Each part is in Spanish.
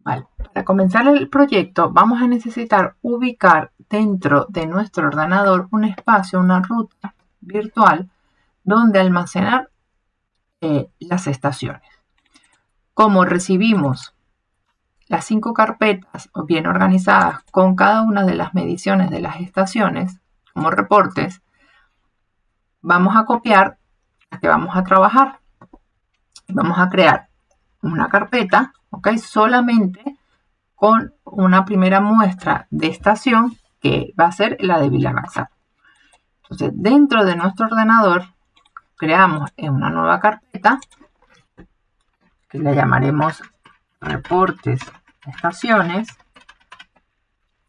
Vale. Para comenzar el proyecto vamos a necesitar ubicar dentro de nuestro ordenador un espacio, una ruta virtual donde almacenar las estaciones. Como recibimos las 5 carpetas bien organizadas con cada una de las mediciones de las estaciones como reportes, vamos a copiar las que vamos a trabajar. Vamos a crear una carpeta, ¿ok? Solamente con una primera muestra de estación que va a ser la de Villagarza. Entonces, dentro de nuestro ordenador creamos una nueva carpeta que le llamaremos reportes estaciones.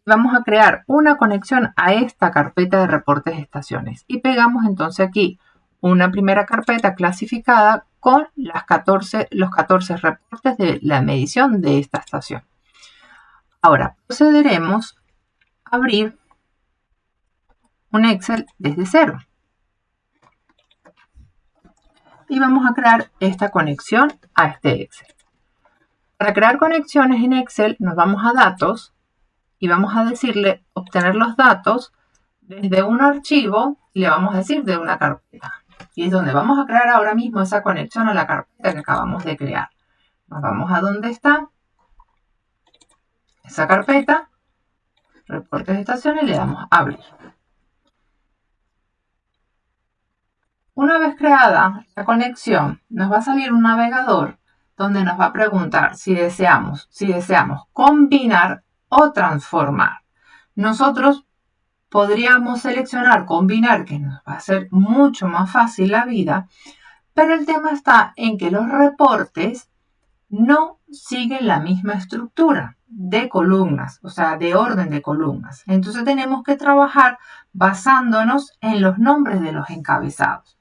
Vamos a crear una conexión a esta carpeta de reportes estaciones y pegamos entonces aquí una primera carpeta clasificada con los 14 reportes de la medición de esta estación. Ahora procederemos a abrir un Excel desde cero y vamos a crear esta conexión a este Excel. Para crear conexiones en Excel nos vamos a datos y vamos a decirle obtener los datos desde un archivo y le vamos a decir de una carpeta. Y es donde vamos a crear ahora mismo esa conexión a la carpeta que acabamos de crear. Nos vamos a donde está esa carpeta, reportes de estaciones, y le damos a abrir. Una vez creada la conexión, nos va a salir un navegador donde nos va a preguntar si deseamos combinar o transformar. Nosotros podríamos seleccionar combinar, que nos va a hacer mucho más fácil la vida, pero el tema está en que los reportes no siguen la misma estructura de columnas, o sea, de orden de columnas. Entonces tenemos que trabajar basándonos en los nombres de los encabezados.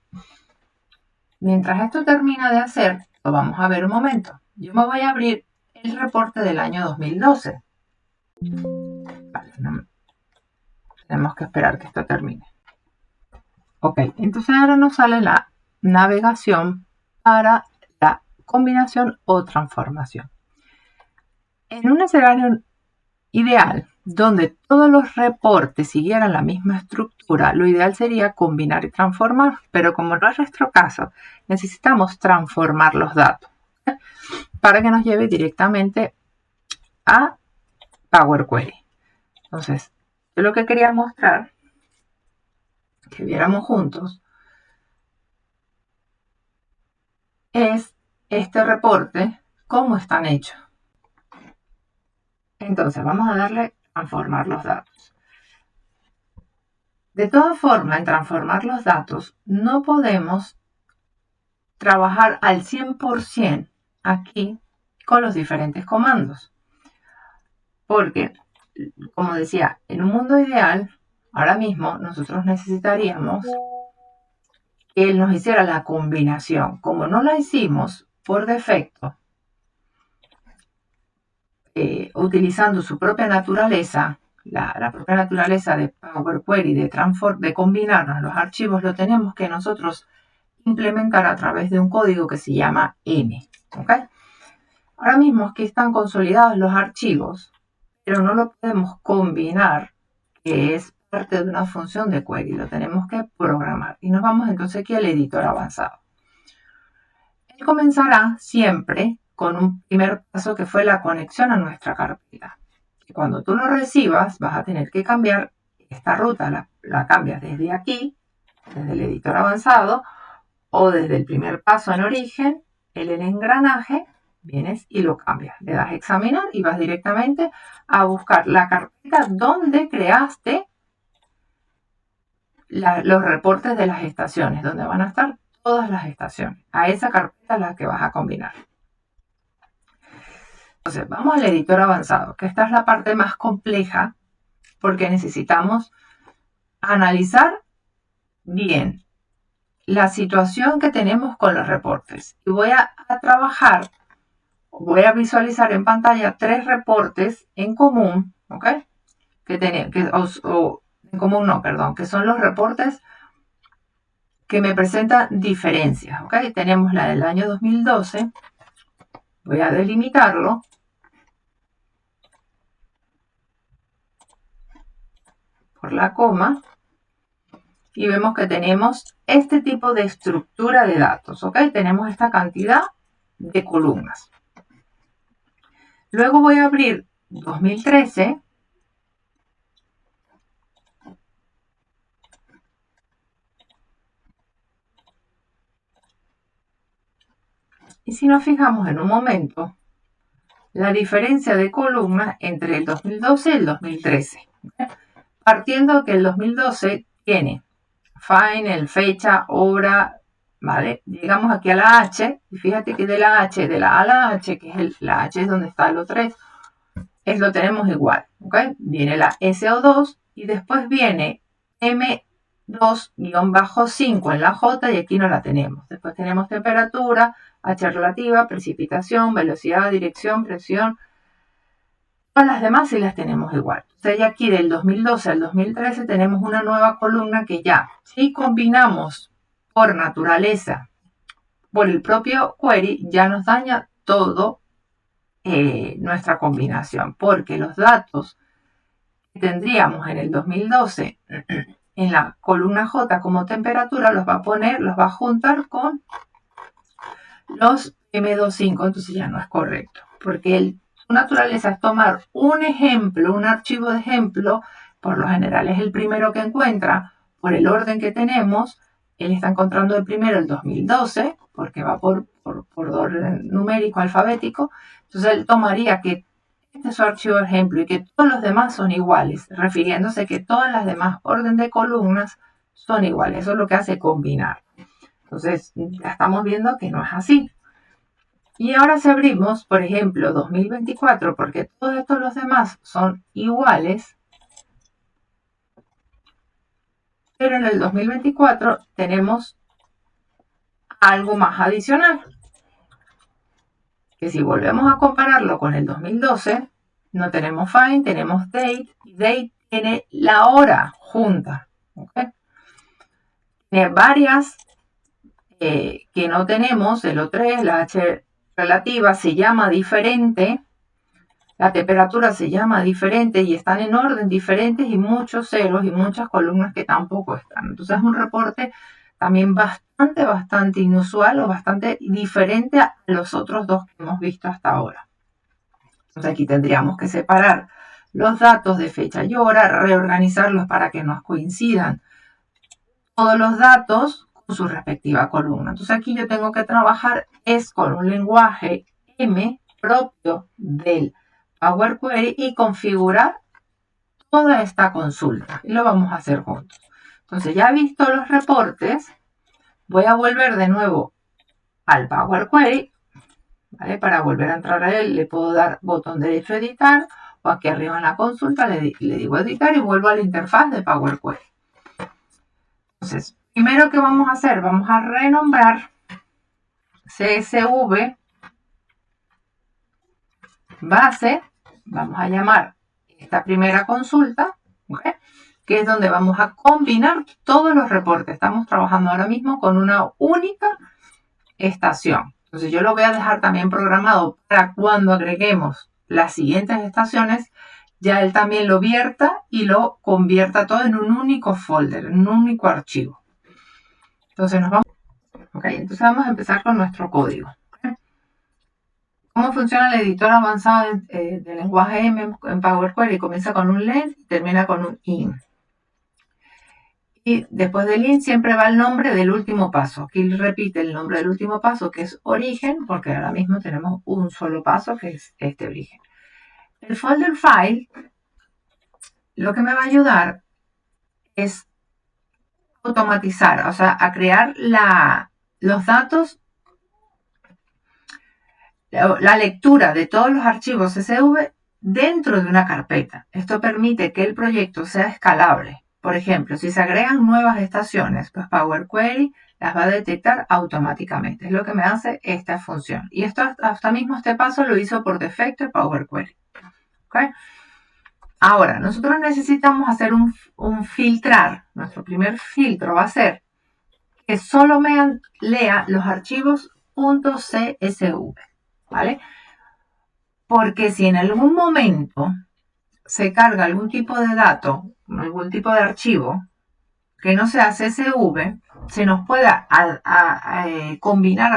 Mientras esto termina de hacer, lo vamos a ver un momento. Yo me voy a abrir el reporte del año 2012. Vale, tenemos que esperar que esto termine. Ok, entonces ahora nos sale la navegación para la combinación o transformación. En un escenario ideal, donde todos los reportes siguieran la misma estructura, lo ideal sería combinar y transformar, pero como no es nuestro caso, necesitamos transformar los datos para que nos lleve directamente a Power Query. Entonces, yo lo que quería mostrar, que viéramos juntos, es este reporte, cómo están hechos. Entonces, vamos a darle a transformar los datos. De todas formas, en transformar los datos, no podemos trabajar al 100% aquí con los diferentes comandos. Porque, como decía, en un mundo ideal, ahora mismo nosotros necesitaríamos que él nos hiciera la combinación. Como no la hicimos por defecto, utilizando su propia naturaleza, la propia naturaleza de Power Query, de combinarnos los archivos, lo tenemos que nosotros implementar a través de un código que se llama M. ¿Okay? Ahora mismo aquí están consolidados los archivos, pero no lo podemos combinar, que es parte de una función de query, lo tenemos que programar. Y nos vamos entonces aquí al editor avanzado. Él comenzará siempre con un primer paso que fue la conexión a nuestra carpeta. Y cuando tú lo recibas, vas a tener que cambiar esta ruta, la cambias desde aquí, desde el editor avanzado, o desde el primer paso en origen, el engranaje, vienes y lo cambias. Le das a examinar y vas directamente a buscar la carpeta donde creaste los reportes de las estaciones, donde van a estar todas las estaciones. A esa carpeta es la que vas a combinar. Entonces, vamos al editor avanzado, que esta es la parte más compleja porque necesitamos analizar bien la situación que tenemos con los reportes. Y voy a trabajar, voy a visualizar en pantalla 3 reportes en común, ¿ok? En común no, perdón, que son los reportes que me presentan diferencias, ¿ok? Tenemos la del año 2012, voy a delimitarlo, por la coma y vemos que tenemos este tipo de estructura de datos, ¿ok? Tenemos esta cantidad de columnas. Luego voy a abrir 2013 y si nos fijamos en un momento, la diferencia de columnas entre el 2012 y el 2013. ¿Okay? Partiendo que el 2012 tiene final, fecha, hora, ¿vale? Llegamos aquí a la H y fíjate que de la H, de la A a la H, que es la H es donde está el O3, lo tenemos igual, ¿ok? Viene la SO2 y después viene M2-5 en la J y aquí no la tenemos. Después tenemos temperatura, H relativa, precipitación, velocidad, dirección, presión. Todas las demás sí las tenemos igual. Entonces ya aquí del 2012 al 2013 tenemos una nueva columna que ya, si combinamos por naturaleza, por el propio query, ya nos daña todo nuestra combinación, porque los datos que tendríamos en el 2012 en la columna J como temperatura los va a poner, los va a juntar con los M25, entonces ya no es correcto, porque su naturaleza es tomar un ejemplo, un archivo de ejemplo, por lo general es el primero que encuentra, por el orden que tenemos, él está encontrando el primero el 2012, porque va por orden numérico, alfabético, entonces él tomaría que este es su archivo de ejemplo y que todos los demás son iguales, refiriéndose que todas las demás orden de columnas son iguales, eso es lo que hace combinar. Entonces ya estamos viendo que no es así. Y ahora si abrimos, por ejemplo, 2024, porque todos estos los demás son iguales, pero en el 2024 tenemos algo más adicional, que si volvemos a compararlo con el 2012, no tenemos find, tenemos date, y date tiene la hora junta, ¿okay? Tiene varias que no tenemos, el O3, la H relativa se llama diferente, la temperatura se llama diferente y están en orden diferentes y muchos ceros y muchas columnas que tampoco están. Entonces es un reporte también bastante inusual o bastante diferente a los otros dos que hemos visto hasta ahora. Entonces aquí tendríamos que separar los datos de fecha y hora, reorganizarlos para que nos coincidan todos los datos con su respectiva columna. Entonces aquí yo tengo que trabajar es con un lenguaje M propio del Power Query y configurar toda esta consulta. Y lo vamos a hacer juntos. Entonces ya visto los reportes, voy a volver de nuevo al Power Query. ¿Vale? Para volver a entrar a él le puedo dar botón derecho editar o aquí arriba en la consulta le digo editar y vuelvo a la interfaz de Power Query. Entonces, primero que vamos a hacer, vamos a renombrar CSV base, vamos a llamar esta primera consulta, ¿okay? Que es donde vamos a combinar todos los reportes. Estamos trabajando ahora mismo con una única estación. Entonces yo lo voy a dejar también programado para cuando agreguemos las siguientes estaciones, ya él también lo vierta y lo convierta todo en un único folder, en un único archivo. Entonces entonces vamos a empezar con nuestro código. ¿Cómo funciona el editor avanzado del lenguaje M en Power Query? Comienza con un len y termina con un in. Y después del in siempre va el nombre del último paso. Aquí repite el nombre del último paso, que es origen, porque ahora mismo tenemos un solo paso, que es este origen. El folder file, lo que me va a ayudar es automatizar, o sea, a crear los datos, la lectura de todos los archivos CSV dentro de una carpeta. Esto permite que el proyecto sea escalable. Por ejemplo, si se agregan nuevas estaciones, pues Power Query las va a detectar automáticamente. Es lo que me hace esta función. Y esto hasta mismo este paso lo hizo por defecto el Power Query. ¿Okay? Ahora, nosotros necesitamos hacer un filtrar. Nuestro primer filtro va a ser que solo me lea los archivos .csv. ¿Vale? Porque si en algún momento se carga algún tipo de dato algún tipo de archivo que no sea CSV, se nos pueda combinar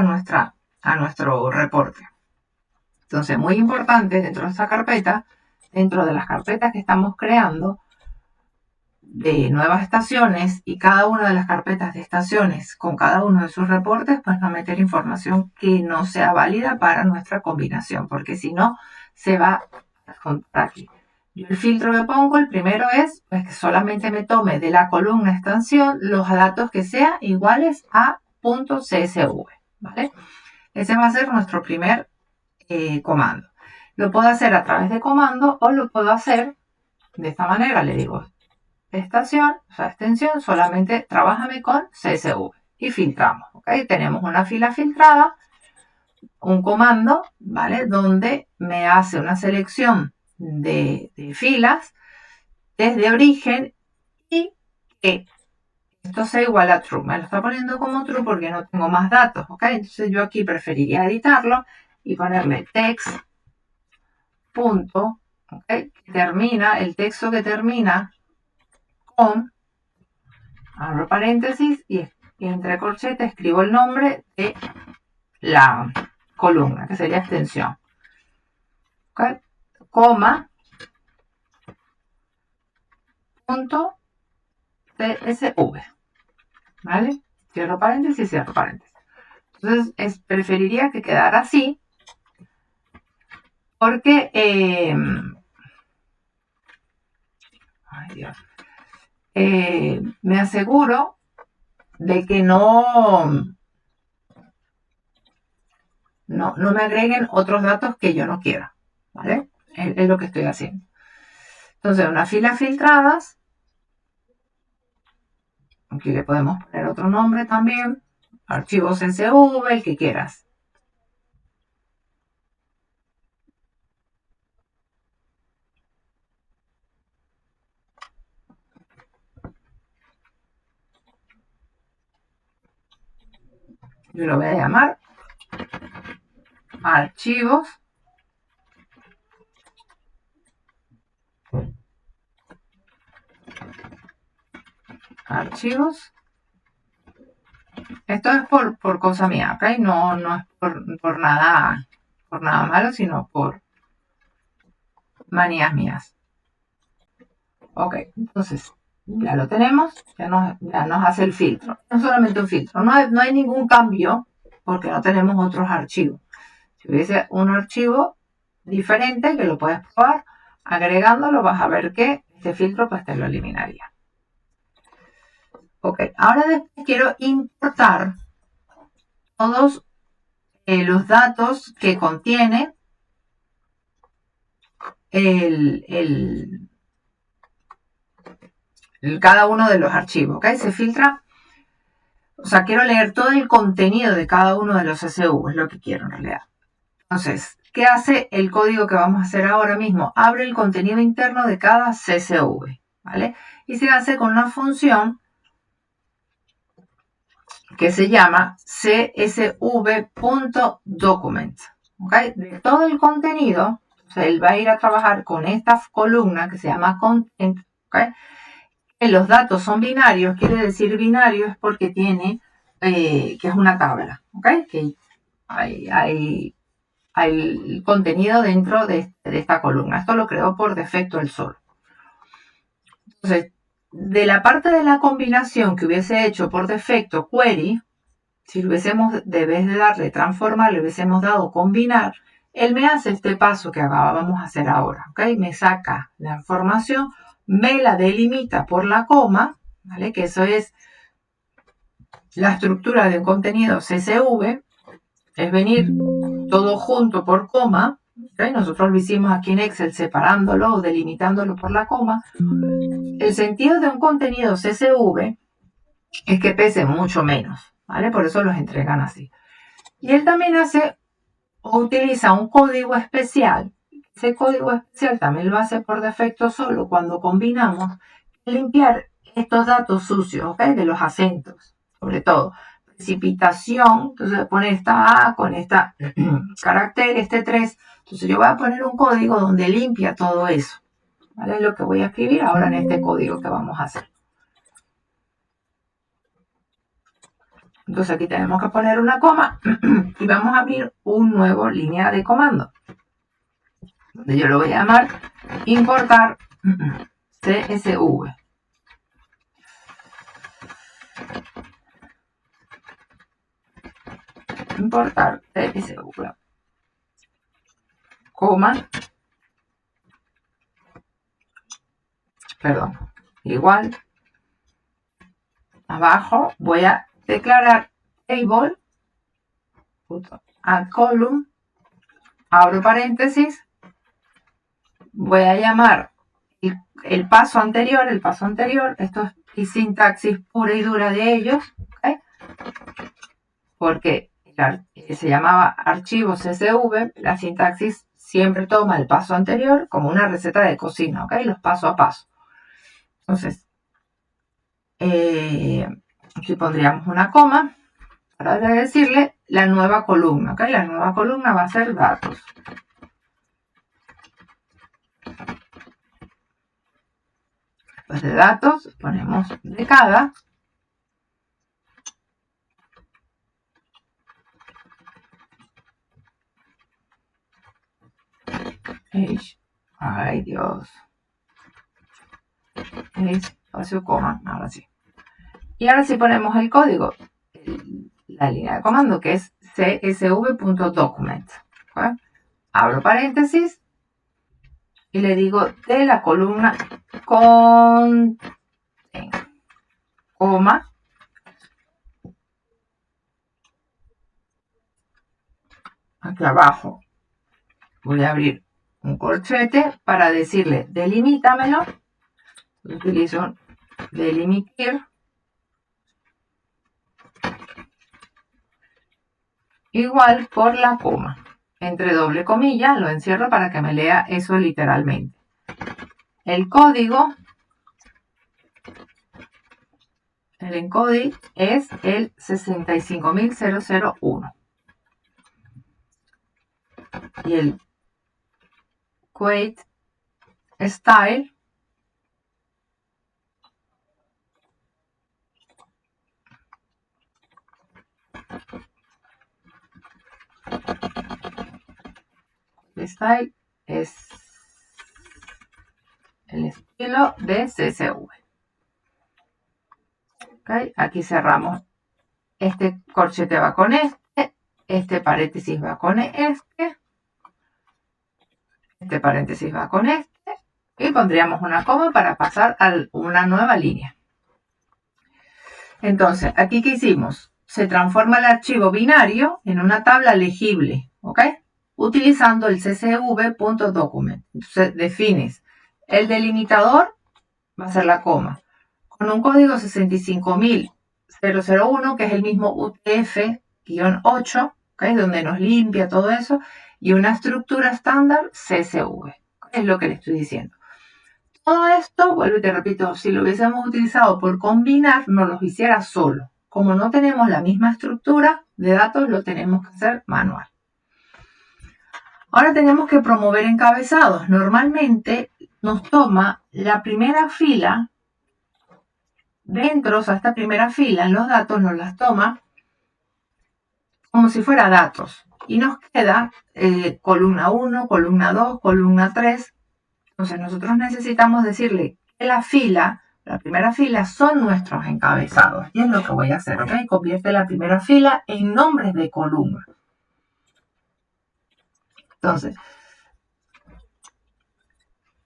a nuestro reporte. Entonces, muy importante dentro de esta carpeta, dentro de las carpetas que estamos creando de nuevas estaciones y cada una de las carpetas de estaciones con cada uno de sus reportes, pues no meter información que no sea válida para nuestra combinación, porque si no, se va a juntar aquí. Yo el filtro que pongo, el primero es pues, que solamente me tome de la columna estación los datos que sean iguales a .csv, ¿vale? Ese va a ser nuestro primer comando. Lo puedo hacer a través de comando o lo puedo hacer de esta manera. Le digo estación, o sea, extensión, solamente trabájame con CSV y filtramos. ¿Ok? Tenemos una fila filtrada, un comando, ¿vale? Donde me hace una selección de filas desde origen y que esto sea igual a true. Me lo está poniendo como true porque no tengo más datos. ¿Ok? Entonces yo aquí preferiría editarlo y ponerle text punto, ¿okay? Termina, el texto que termina con, abro paréntesis y entre corchetes escribo el nombre de la columna, que sería extensión, ¿okay? Coma, punto CSV, ¿vale? Cierro paréntesis, cierro paréntesis. Entonces, preferiría que quedara así, porque, ay Dios, me aseguro de que no me agreguen otros datos que yo no quiera, ¿vale? Es lo que estoy haciendo. Entonces, unas filas filtradas, aquí le podemos poner otro nombre también, archivos CSV, el que quieras. Yo lo voy a llamar archivos esto es por cosa mía, ¿ok? No es por nada malo, sino por manías mías. Ok, entonces ya lo tenemos, ya nos hace el filtro. No solamente un filtro, no hay ningún cambio porque no tenemos otros archivos. Si hubiese un archivo diferente que lo puedes probar, agregándolo vas a ver que este filtro pues te lo eliminaría. Ok, ahora después quiero importar todos los datos que contiene cada uno de los archivos. ¿Ok? Se filtra, o sea, quiero leer todo el contenido de cada uno de los CSV, es lo que quiero en realidad. Entonces, ¿qué hace el código que vamos a hacer ahora mismo? Abre el contenido interno de cada CSV, ¿vale? Y se hace con una función que se llama csv.document. ¿Okay? De todo el contenido, o sea, él va a ir a trabajar con esta columna que se llama content. ¿Okay? Los datos son binarios, quiere decir binario es porque tiene, que es una tabla. ¿Okay? Que hay el contenido dentro de esta columna. Esto lo creó por defecto el solo. Entonces, de la parte de la combinación que hubiese hecho por defecto query, si lo hubiésemos, de vez de darle transformar, le hubiésemos dado combinar, él me hace este paso que vamos a hacer ahora, ¿ok? Me saca la información, me la delimita por la coma, ¿vale? Que eso es la estructura de un contenido CSV, es venir todo junto por coma, ¿okay? Nosotros lo hicimos aquí en Excel separándolo o delimitándolo por la coma. El sentido de un contenido CSV es que pese mucho menos, ¿vale? Por eso los entregan así. Y él también hace o utiliza un código especial. Ese código especial también lo hace por defecto solo cuando combinamos limpiar estos datos sucios, ¿ok? De los acentos, sobre todo. Precipitación, entonces pone esta A con esta carácter, este 3. Entonces yo voy a poner un código donde limpia todo eso, ¿vale? Es lo que voy a escribir ahora en este código que vamos a hacer. Entonces aquí tenemos que poner una coma y vamos a abrir un nuevo línea de comando. Donde yo lo voy a llamar importar CSV. Importar CSV. Coma. Perdón. Igual. Abajo voy a declarar table. Add column. Abro paréntesis. Voy a llamar el paso anterior, esto es sintaxis pura y dura de ellos, ¿okay? Porque se llamaba archivo CSV, la sintaxis siempre toma el paso anterior como una receta de cocina, ¿ok? Los paso a paso. Entonces, aquí pondríamos una coma para decirle la nueva columna, ¿ok? La nueva columna va a ser datos. Después de datos ponemos de cada. Ay, Dios. Espacio coma, ahora sí. Y ahora sí ponemos el código, la línea de comando que es csv.document. ¿Okay? Abro paréntesis y le digo de la columna contain, coma. Aquí abajo voy a abrir un corchete para decirle delimítamelo. Utilizo delimitar. Igual por la coma. Entre doble comilla lo encierro para que me lea eso literalmente. El código, el encoding es el 65001. Y el quote style es el estilo de CSV. ¿Okay? Aquí cerramos. Este corchete va con este paréntesis va con este paréntesis va con este, y pondríamos una coma para pasar a una nueva línea. Entonces, aquí ¿qué hicimos? Se transforma el archivo binario en una tabla legible, ¿ok? Utilizando el csv.document. Entonces, defines el delimitador, va a ser la coma, con un código 65001, que es el mismo UTF-8, ¿okay? Donde nos limpia todo eso, y una estructura estándar CSV. Es lo que le estoy diciendo. Todo esto, vuelvo y te repito, si lo hubiésemos utilizado por combinar, nos los hiciera solo. Como no tenemos la misma estructura de datos, lo tenemos que hacer manual. Ahora tenemos que promover encabezados. Normalmente nos toma la primera fila, dentro, o sea, esta primera fila en los datos nos las toma como si fuera datos. Y nos queda columna 1, columna 2, columna 3. Entonces nosotros necesitamos decirle que la primera fila son nuestros encabezados. Y es lo que voy a hacer, ¿ok? Convierte la primera fila en nombres de columna. Entonces,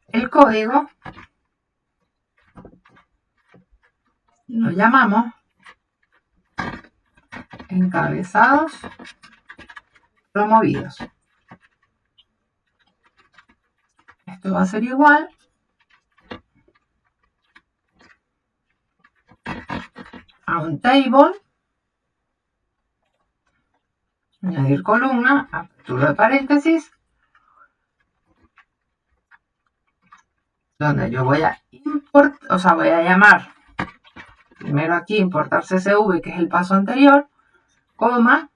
el código lo llamamos encabezados promovidos. Esto va a ser igual a un table, añadir columna, apertura de paréntesis, donde yo voy a importar, o sea, voy a llamar primero aquí importar CSV, que es el paso anterior, coma,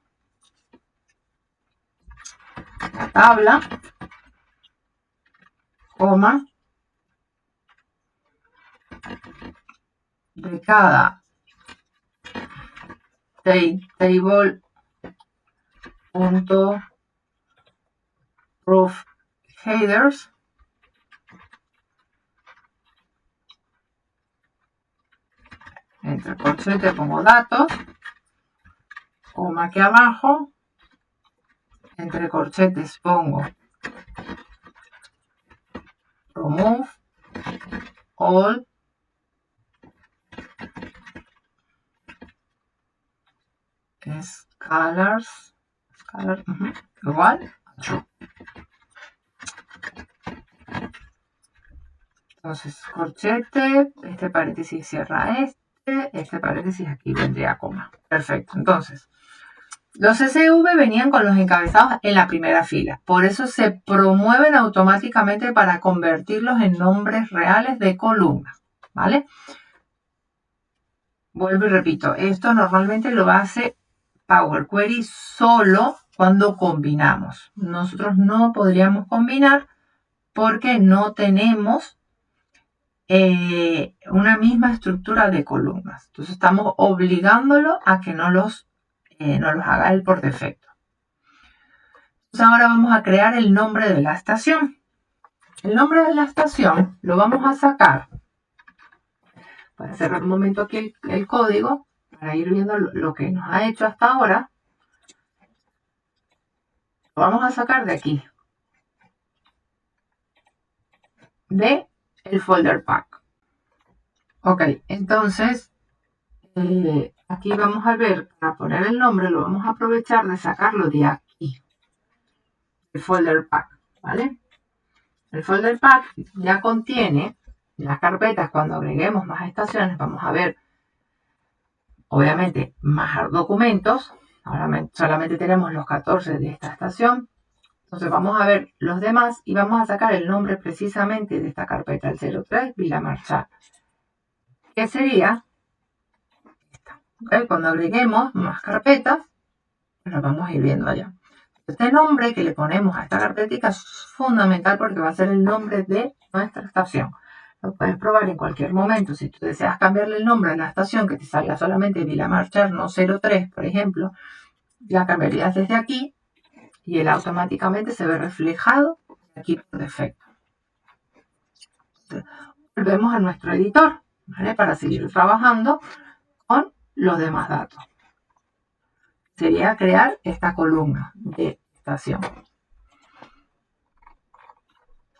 la tabla, coma, de cada table.proof headers entre corchete pongo datos, coma aquí abajo, entre corchetes pongo remove all scalars igual true. Entonces, corchete, este paréntesis cierra este paréntesis aquí vendría coma. Perfecto. Entonces, los CSV venían con los encabezados en la primera fila. Por eso se promueven automáticamente para convertirlos en nombres reales de columna. ¿Vale? Vuelvo y repito, esto normalmente lo hace Power Query solo cuando combinamos. Nosotros no podríamos combinar porque no tenemos una misma estructura de columnas. Entonces estamos obligándolo a que no los haga él por defecto. Entonces ahora vamos a crear el nombre de la estación. El nombre de la estación lo vamos a sacar. Voy a cerrar un momento aquí el código para ir viendo lo que nos ha hecho hasta ahora. Lo vamos a sacar de aquí. De el folder pack. Ok, entonces aquí vamos a ver, para poner el nombre lo vamos a aprovechar de sacarlo de aquí. El folder pack, ¿vale? El folder pack ya contiene las carpetas. Cuando agreguemos más estaciones vamos a ver, obviamente, más documentos. Ahora solamente tenemos los 14 de esta estación. Entonces vamos a ver los demás y vamos a sacar el nombre precisamente de esta carpeta, el 03 Vila Marchal, que sería esta. ¿Okay? Cuando agreguemos más carpetas, lo vamos a ir viendo allá. Este nombre que le ponemos a esta carpetita es fundamental porque va a ser el nombre de nuestra estación. Lo puedes probar en cualquier momento. Si tú deseas cambiarle el nombre a la estación, que te salga solamente Vila Marchal, no 03, por ejemplo, la cambiarías desde aquí y él automáticamente se ve reflejado aquí por defecto. Entonces, volvemos a nuestro editor, ¿vale? Para seguir trabajando con los demás datos. Sería crear esta columna de estación.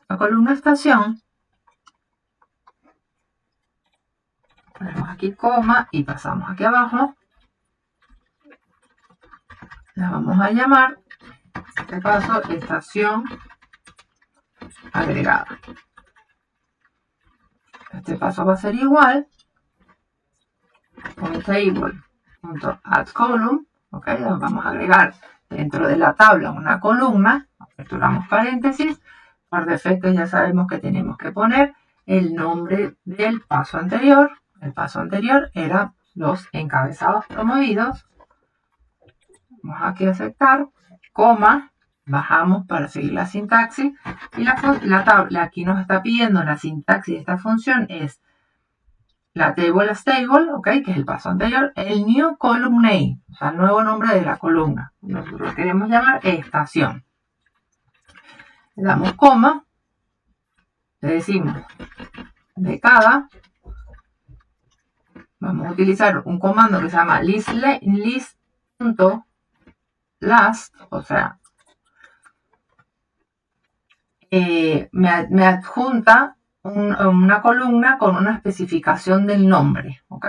La columna estación, ponemos aquí coma y pasamos aquí abajo. La vamos a llamar, en este caso, estación agregada. Este paso va a ser igual con table.addColumn. Okay, vamos a agregar dentro de la tabla una columna, aperturamos paréntesis, por defecto ya sabemos que tenemos que poner el nombre del paso anterior. El paso anterior era los encabezados promovidos. Vamos aquí a aceptar, coma, bajamos para seguir la sintaxis y la tabla aquí nos está pidiendo la sintaxis de esta función es la table as table, okay, que es el paso anterior, el new column name, o sea, el nuevo nombre de la columna. Nosotros lo queremos llamar estación. Le damos coma, le decimos de cada, vamos a utilizar un comando que se llama list.last, o sea, me adjunta una columna con una especificación del nombre, ¿ok?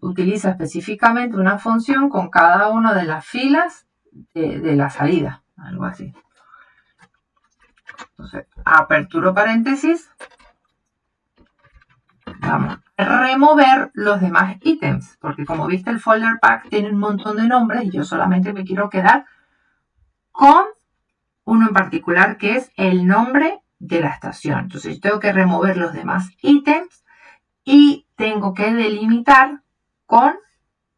Utiliza específicamente una función con cada una de las filas de la salida, algo así. Entonces, aperturo paréntesis. Vamos a remover los demás ítems, porque como viste el folder pack tiene un montón de nombres y yo solamente me quiero quedar con uno en particular que es el nombre de la estación. Entonces yo tengo que remover los demás ítems y tengo que delimitar con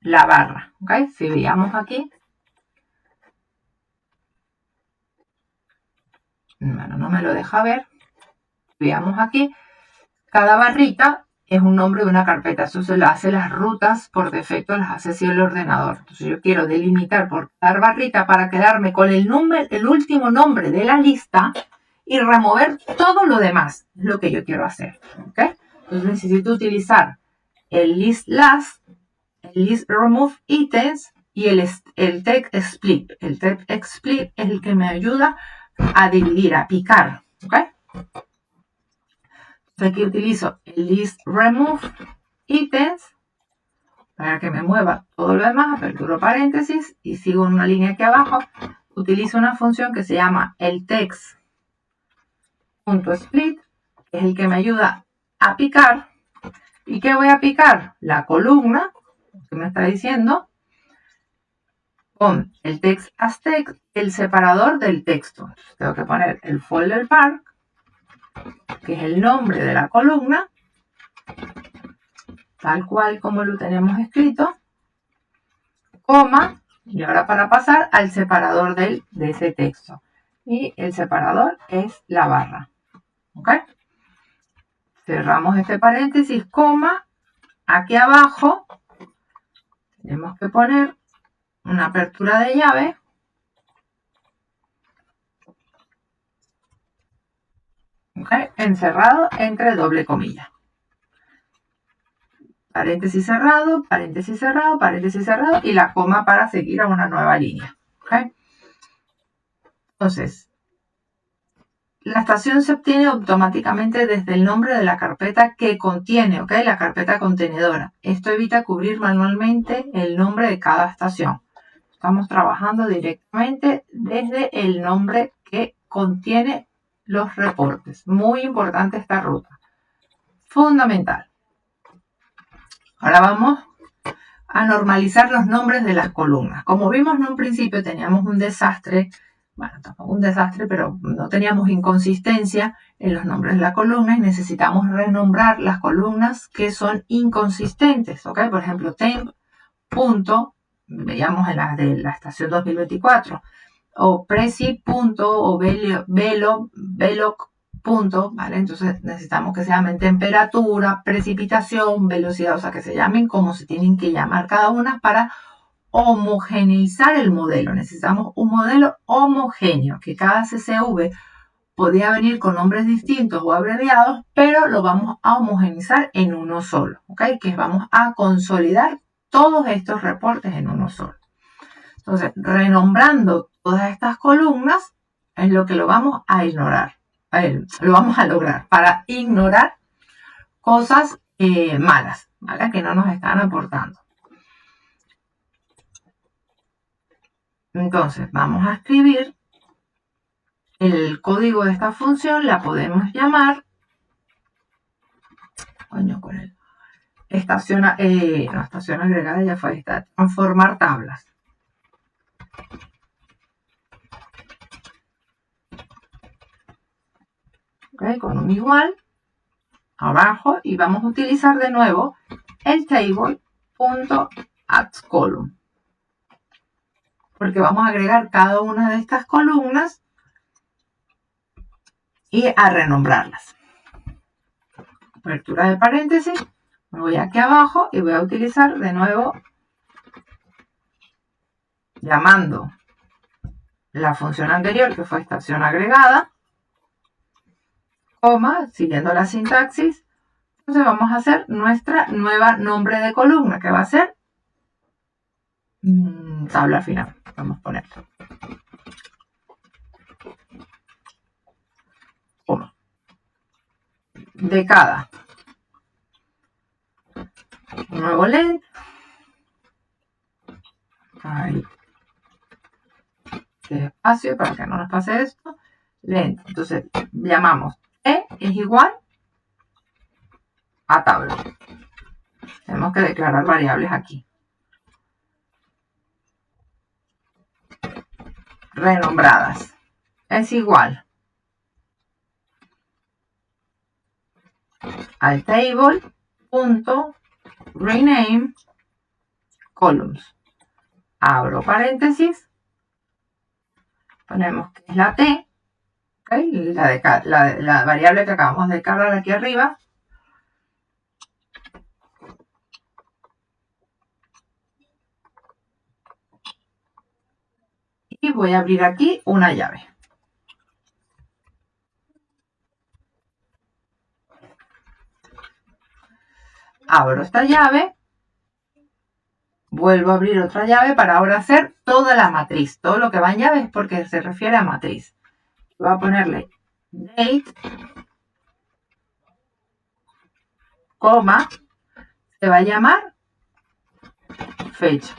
la barra. ¿Okay? Si veamos aquí, bueno, no me lo deja ver. Veamos aquí, cada barrita es un nombre de una carpeta. Eso se lo hace las rutas por defecto, las hace así el ordenador. Entonces yo quiero delimitar por cada barrita para quedarme con el último nombre de la lista y remover todo lo demás. Es lo que yo quiero hacer. ¿Okay? Entonces necesito utilizar el list last, el list remove items y el text split. El text split es el que me ayuda a dividir, a picar. ¿Okay? Aquí utilizo el list remove items para que me mueva todo lo demás, aperturo paréntesis y sigo una línea aquí abajo. Utilizo una función que se llama el text.split, que es el que me ayuda a picar. ¿Y qué voy a picar? La columna que me está diciendo con el text as text, el separador del texto. Entonces, tengo que poner el folder park, que es el nombre de la columna, tal cual como lo tenemos escrito, coma, y ahora para pasar al separador de ese texto. Y el separador es la barra. ¿Ok? Cerramos este paréntesis, coma, aquí abajo tenemos que poner una apertura de llave. ¿Ok? Encerrado entre doble comilla. Paréntesis cerrado, paréntesis cerrado, paréntesis cerrado y la coma para seguir a una nueva línea. ¿Okay? Entonces, la estación se obtiene automáticamente desde el nombre de la carpeta que contiene, ¿ok? La carpeta contenedora. Esto evita cubrir manualmente el nombre de cada estación. Estamos trabajando directamente desde el nombre que contiene los reportes. Muy importante esta ruta. Fundamental. Ahora vamos a normalizar los nombres de las columnas. Como vimos en un principio, teníamos un desastre, bueno, tampoco un desastre, pero no teníamos inconsistencia en los nombres de la columna y necesitamos renombrar las columnas que son inconsistentes, ¿ok? Por ejemplo, temp, punto, veíamos en la de la estación 2024, o preci, punto, o veloc, punto, ¿vale? Entonces necesitamos que se llamen temperatura, precipitación, velocidad, o sea, que se llamen como se tienen que llamar cada una para homogeneizar el modelo. Necesitamos un modelo homogéneo, que cada CSV podía venir con nombres distintos o abreviados, pero lo vamos a homogeneizar en uno solo, ¿ok? Que vamos a consolidar todos estos reportes en uno solo. Entonces, renombrando todas estas columnas es lo que lo vamos a ignorar. Lo vamos a lograr para ignorar cosas malas, ¿vale? Que no nos están aportando. Entonces, vamos a escribir el código de esta función, la podemos llamar, con él, estación agregada ya fue esta, transformar tablas. ¿Okay? Con un igual abajo y vamos a utilizar de nuevo el table.addColumn porque vamos a agregar cada una de estas columnas y a renombrarlas. Apertura de paréntesis, me voy aquí abajo y voy a utilizar de nuevo llamando la función anterior que fue estación agregada, coma, siguiendo la sintaxis. Entonces vamos a hacer nuestra nueva nombre de columna que va a ser tabla final. Vamos a poner coma de cada nuevo length. Ahí. Despacio para que no nos pase esto. Length. Entonces llamamos E es igual a tabla. Tenemos que declarar variables aquí. Renombradas. Es igual al table.rename columns. Abro paréntesis. Ponemos que es la T. ¿Okay? La variable que acabamos de declarar aquí arriba. y voy a abrir aquí una llave. Abro esta llave, vuelvo a abrir otra llave para ahora hacer toda la matriz. Todo lo que va en llave es porque se refiere a matriz. Voy a ponerle date, coma, se va a llamar fecha.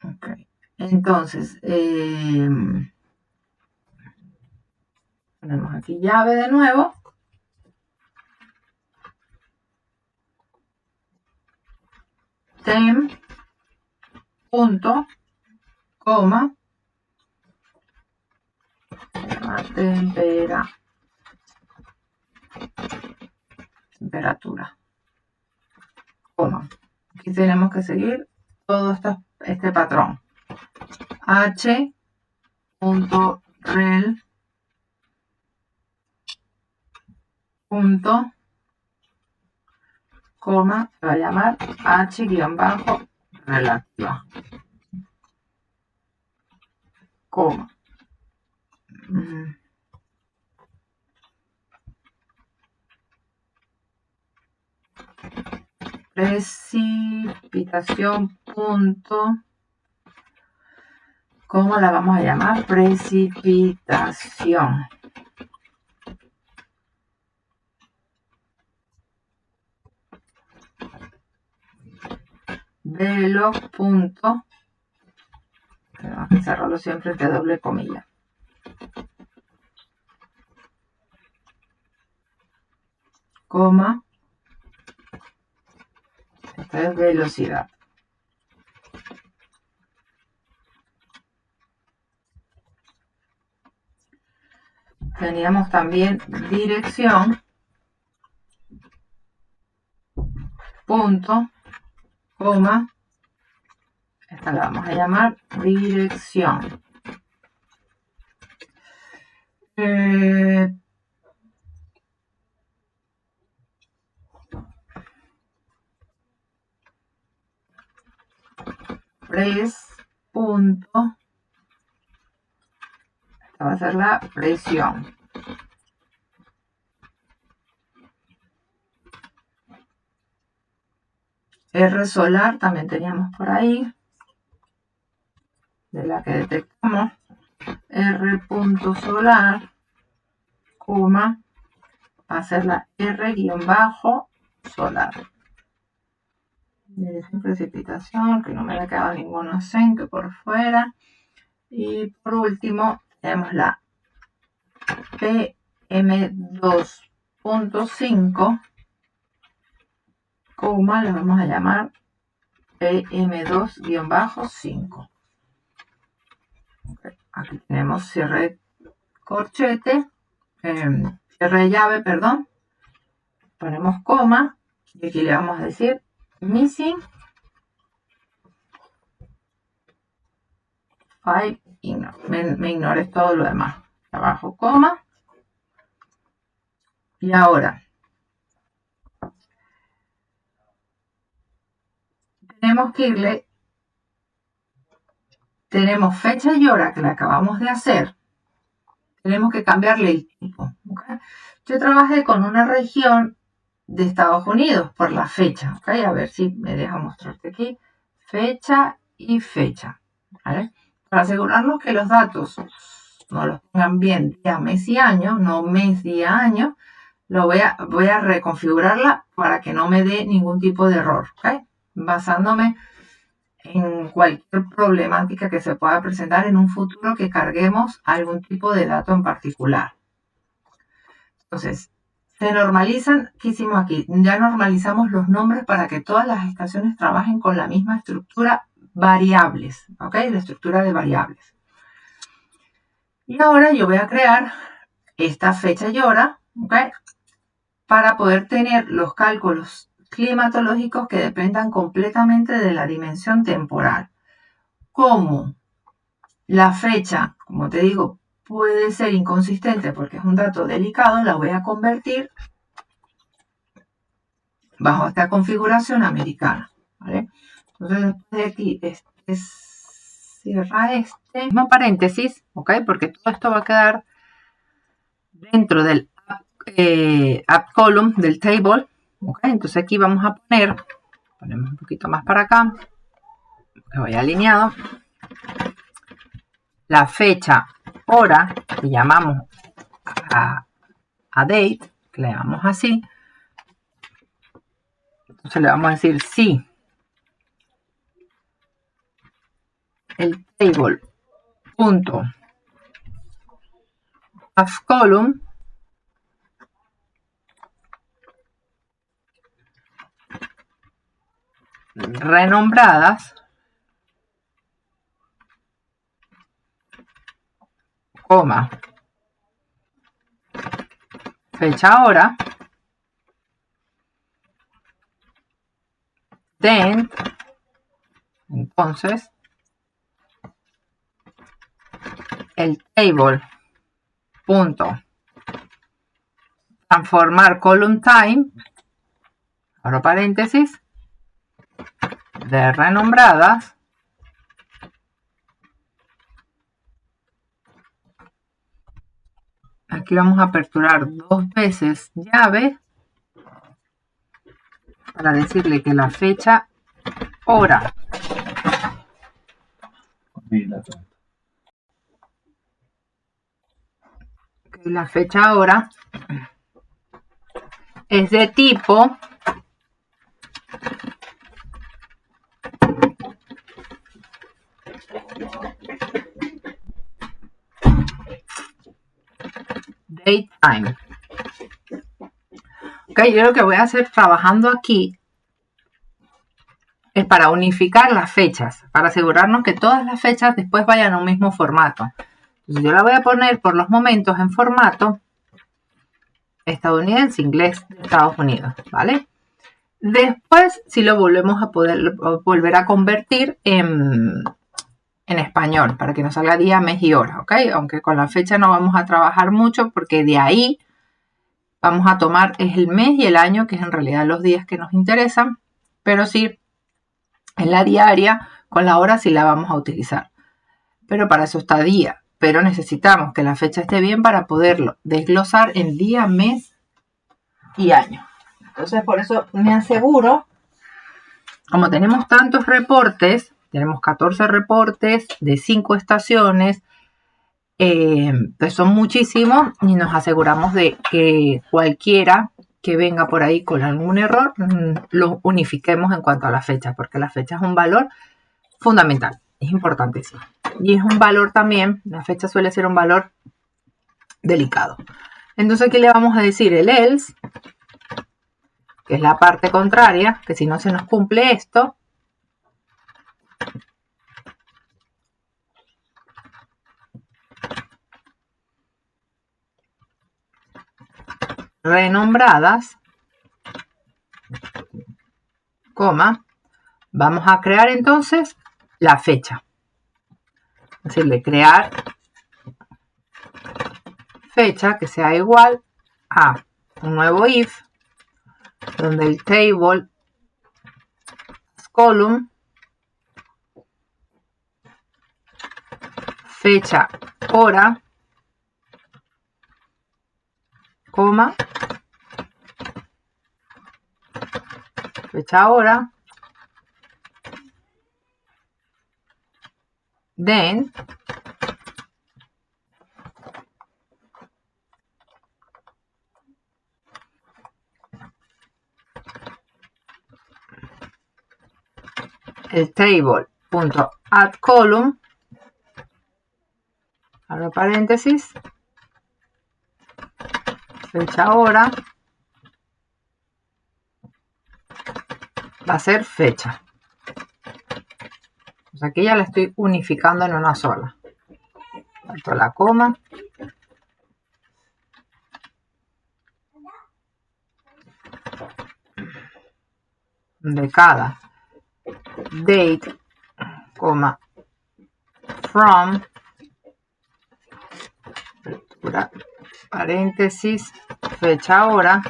Okay. Entonces, ponemos aquí llave de nuevo. Temp, punto, coma, temperatura, coma. Aquí tenemos que seguir todo este patrón. H.rel punto, coma, se va a llamar H-relativa, coma. Precipitación punto, ¿cómo la vamos a llamar? Precipitación. Velo punto, tenemos que cerrarlo siempre entre doble comilla. Coma, esta es velocidad. Teníamos también dirección, punto, coma, esta la vamos a llamar dirección. Punto, esta va a ser la presión. R solar también teníamos por ahí, de la que detectamos. R punto solar, coma, va a ser la R guión bajo solar. Dirección precipitación, que no me ha quedado ningún acento por fuera. Y por último, tenemos la PM2.5, coma, la vamos a llamar PM2-5. Okay. Aquí tenemos cierre de corchete, cierre de llave, perdón. Ponemos coma y aquí le vamos a decir missing 5 ignore. Me ignores todo lo demás. Abajo coma. Y ahora tenemos que irle, tenemos fecha y hora que la acabamos de hacer, tenemos que cambiarle el tipo. ¿Okay? Yo trabajé con una región de Estados Unidos por la fecha. ¿Okay? A ver si me deja mostrarte aquí. Fecha y fecha. ¿Vale? Para asegurarnos que los datos no los pongan bien día, mes y año, no mes, día, año, voy a reconfigurarla para que no me dé ningún tipo de error. ¿Okay? Basándome en cualquier problemática que se pueda presentar en un futuro que carguemos algún tipo de dato en particular. Entonces, se normalizan, ¿qué hicimos aquí? Ya normalizamos los nombres para que todas las estaciones trabajen con la misma estructura variables, ¿ok? La estructura de variables. Y ahora yo voy a crear esta fecha y hora, ¿ok? Para poder tener los cálculos climatológicos que dependan completamente de la dimensión temporal. Como la fecha, como te digo, puede ser inconsistente porque es un dato delicado, la voy a convertir bajo esta configuración americana, ¿vale? Entonces, después de aquí, cierra este mismo paréntesis, ¿ok? Porque todo esto va a quedar dentro del app column del table, ¿ok? Entonces aquí vamos a ponemos un poquito más para acá, que vaya alineado, la fecha, hora, que llamamos a date, que le llamamos así. Entonces le vamos a decir sí, el table punto app column renombradas, coma, fecha hora, then, entonces, el table punto transformar column time, abro paréntesis, de renombradas, aquí vamos a aperturar 2 veces llave para decirle que la fecha hora que la fecha hora es de tipo daytime. Ok, yo lo que voy a hacer trabajando aquí es para unificar las fechas, para asegurarnos que todas las fechas después vayan a un mismo formato. Entonces yo la voy a poner por los momentos en formato estadounidense, inglés de Estados Unidos, ¿vale? Después sí lo volvemos a poder volver a convertir en español para que nos salga día, mes y hora, ¿ok? Aunque con la fecha no vamos a trabajar mucho porque de ahí vamos a tomar es el mes y el año, que es en realidad los días que nos interesan, pero sí en la diaria con la hora sí la vamos a utilizar. Pero para eso está día, pero necesitamos que la fecha esté bien para poderlo desglosar en día, mes y año. Entonces por eso me aseguro, como tenemos tantos reportes, tenemos 14 reportes de 5 estaciones, pues son muchísimos y nos aseguramos de que cualquiera que venga por ahí con algún error lo unifiquemos en cuanto a la fecha, porque la fecha es un valor fundamental, es importantísimo. Y es un valor también, la fecha suele ser un valor delicado. Entonces aquí le vamos a decir el else, que es la parte contraria, que si no se nos cumple esto, renombradas, coma, vamos a crear entonces la fecha. Decirle crear fecha que sea igual a un nuevo if, donde el table column fecha hora, coma, fecha hora, then el table.add column, abro paréntesis, fecha hora, va a ser fecha. Pues aquí ya la estoy unificando en una sola. Salto la coma. de cada date, coma, from, apertura, paréntesis, fecha, hora,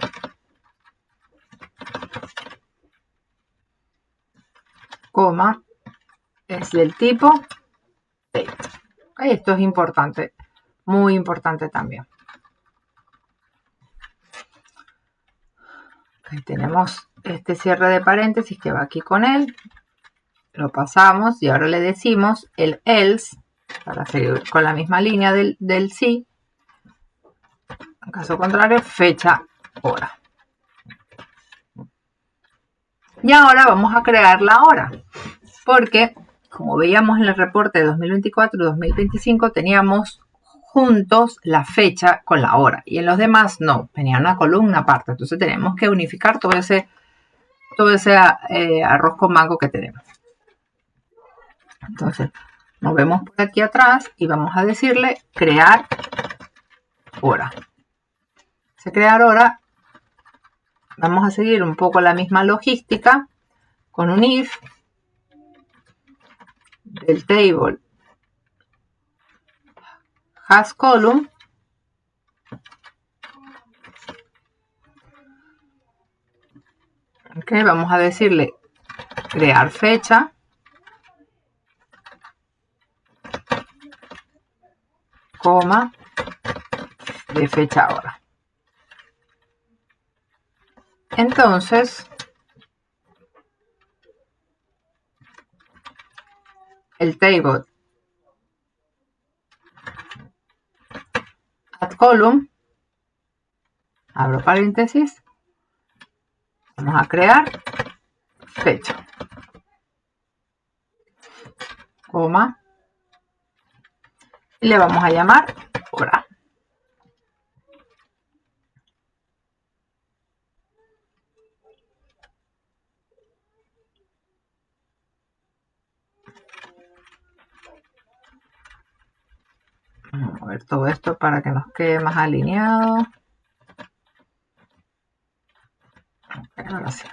coma, es del tipo date. Okay, esto es importante, muy importante también. Okay, tenemos este cierre de paréntesis que va aquí con él. Lo pasamos y ahora le decimos el else, para seguir con la misma línea del sí. En caso contrario, fecha, hora. Y ahora vamos a crear la hora, porque como veíamos en el reporte de 2024 y 2025 teníamos juntos la fecha con la hora y en los demás no, tenía una columna aparte, entonces tenemos que unificar todo ese arroz con mango que tenemos. Entonces nos vemos por aquí atrás y vamos a decirle crear hora. Crear hora, vamos a seguir un poco la misma logística con un if del table has column, okay, vamos a decirle crear fecha, coma, de fecha hora. Entonces el table add column, abro paréntesis, vamos a crear fecha, coma, y le vamos a llamar hora. Vamos a mover todo esto para que nos quede más alineado. Ahora sí.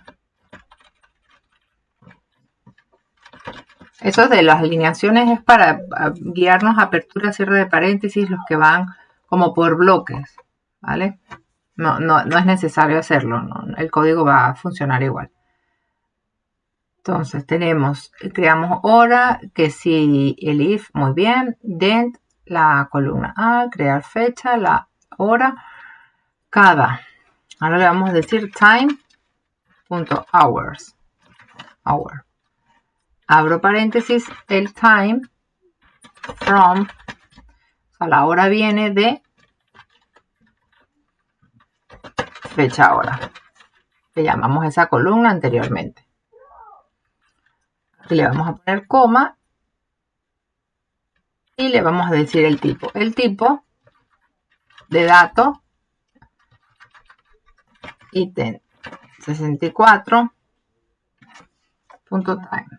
Eso de las alineaciones es para guiarnos a apertura, cierre de paréntesis, los que van como por bloques, ¿vale? No es necesario hacerlo, no, el código va a funcionar igual. Entonces creamos hora, que si el if, muy bien, dent, la columna A, crear fecha, la hora, cada. Ahora le vamos a decir time.hours, hour. Abro paréntesis, el time from, o sea, la hora viene de fecha hora, que llamamos esa columna anteriormente. Aquí le vamos a poner coma y le vamos a decir el tipo. El tipo de dato, ítem 64.time.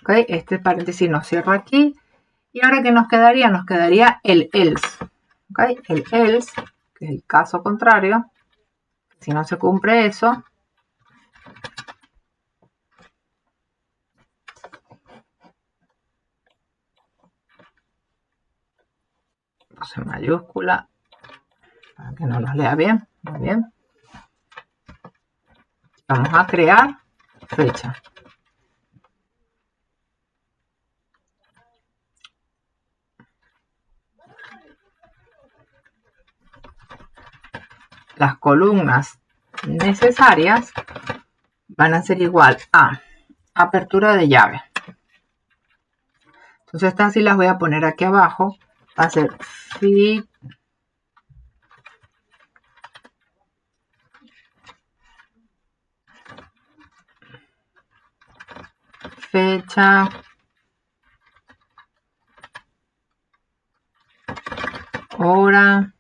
Okay, este paréntesis nos cierra aquí. Y ahora, ¿qué nos quedaría? Nos quedaría el else. Okay, el else, que es el caso contrario. Si no se cumple eso, en mayúscula, para que no los lea bien. Muy bien. Vamos a crear fecha. Las columnas necesarias van a ser igual a apertura de llave. Entonces estas sí las voy a poner aquí abajo. Va a ser feed, fecha, hora,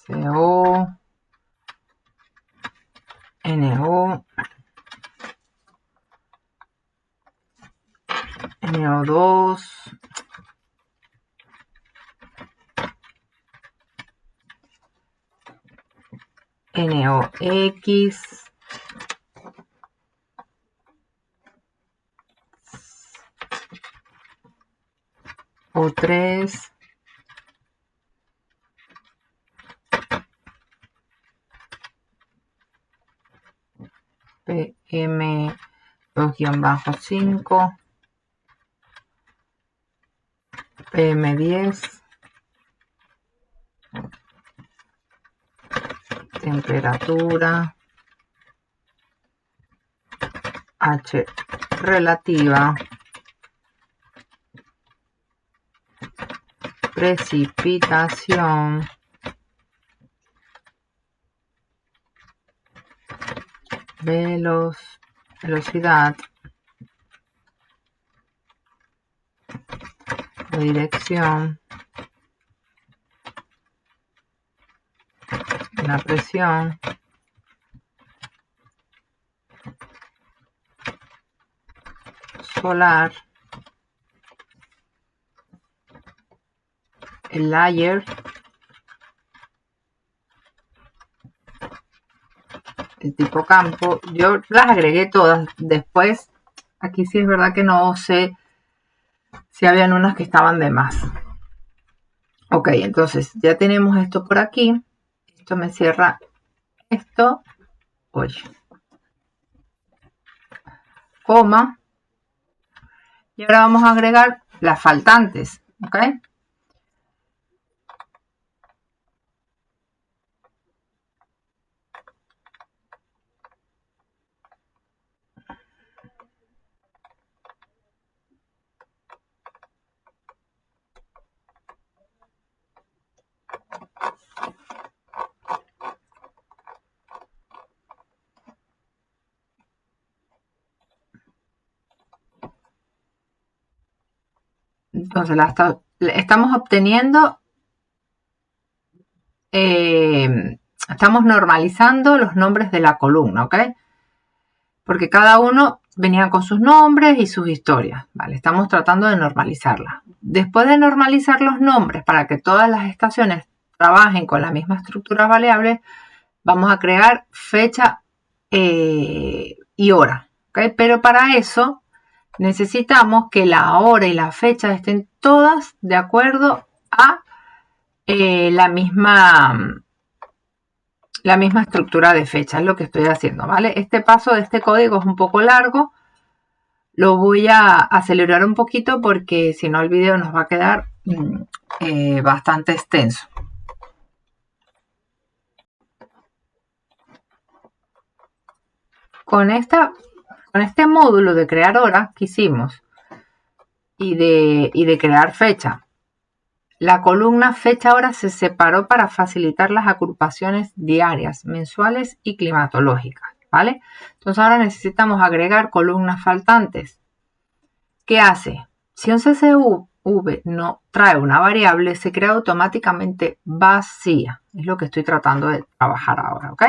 CO, NO, NO2, NOx O3 PM2-5 PM10 temperatura H relativa, precipitación, velocidad, dirección, la presión, solar, el layer, el tipo campo. Yo las agregué todas. Después, aquí sí es verdad que no sé si habían unas que estaban de más. Ok, entonces ya tenemos esto por aquí. Esto me cierra esto. Oye. Coma. Y ahora vamos a agregar las faltantes. Ok. Entonces estamos obteniendo, estamos normalizando los nombres de la columna, ¿ok? Porque cada uno venía con sus nombres y sus historias, ¿vale? Estamos tratando de normalizarla. Después de normalizar los nombres para que todas las estaciones trabajen con la misma estructura variable, vamos a crear fecha y hora, ¿ok? Pero para eso necesitamos que la hora y la fecha estén todas de acuerdo a la misma estructura de fecha. Es lo que estoy haciendo, ¿vale? Este paso de este código es un poco largo. Lo voy a acelerar un poquito porque si no el video nos va a quedar bastante extenso. Con este módulo de crear hora que hicimos y de crear fecha, la columna fecha-hora se separó para facilitar las agrupaciones diarias, mensuales y climatológicas, ¿vale? Entonces ahora necesitamos agregar columnas faltantes. ¿Qué hace? Si un CSV no trae una variable, se crea automáticamente vacía. Es lo que estoy tratando de trabajar ahora, ¿ok?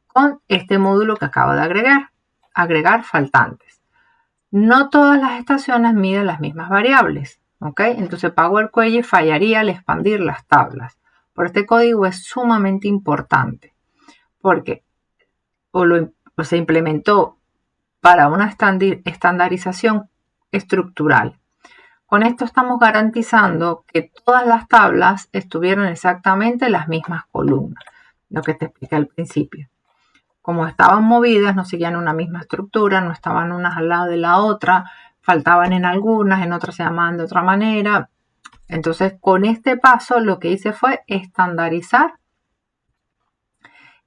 Con este módulo que acabo de agregar faltantes. No todas las estaciones miden las mismas variables, ¿ok? Entonces Power Query fallaría al expandir las tablas. Por este código es sumamente importante porque se implementó para una estandarización estructural. Con esto estamos garantizando que todas las tablas estuvieran exactamente en las mismas columnas, lo que te expliqué al principio. Como estaban movidas, no seguían una misma estructura, no estaban unas al lado de la otra, faltaban en algunas, en otras se llamaban de otra manera. Entonces, con este paso lo que hice fue estandarizar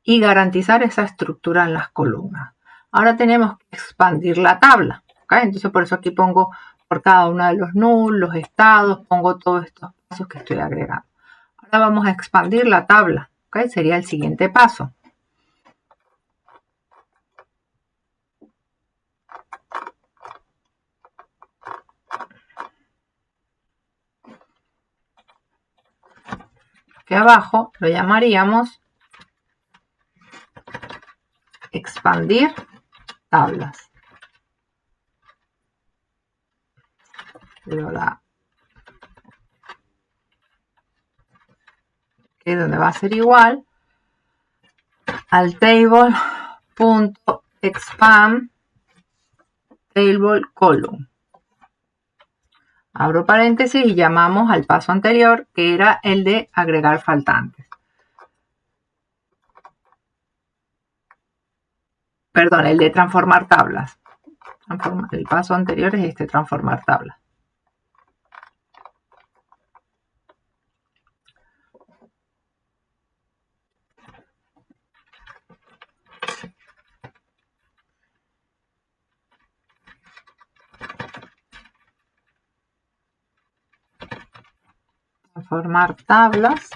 y garantizar esa estructura en las columnas. Ahora tenemos que expandir la tabla, ¿ok? Entonces, por eso aquí pongo por cada uno de los null, los estados, pongo todos estos pasos que estoy agregando. Ahora vamos a expandir la tabla, ¿ok? Sería el siguiente paso. Aquí abajo lo llamaríamos expandir tablas. Que donde va a ser igual al table.expand table column. Abro paréntesis y llamamos al paso anterior, que era el de agregar faltantes. Perdón, el de transformar tablas. El paso anterior es este, transformar tablas. Transformar tablas,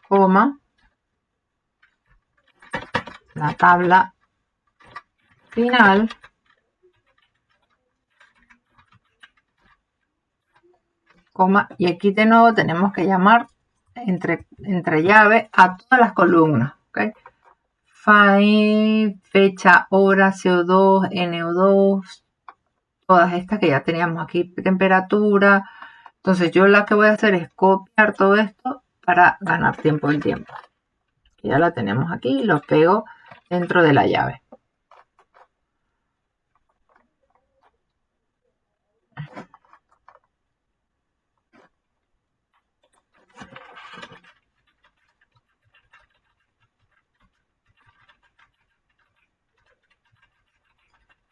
coma, la tabla final, coma, y aquí de nuevo tenemos que llamar entre llave a todas las columnas, ¿ok? Find, fecha, hora, CO2, NO2, todas estas que ya teníamos aquí, temperatura. Entonces yo lo que voy a hacer es copiar todo esto para ganar tiempo en tiempo. Ya la tenemos aquí, lo pego dentro de la llave.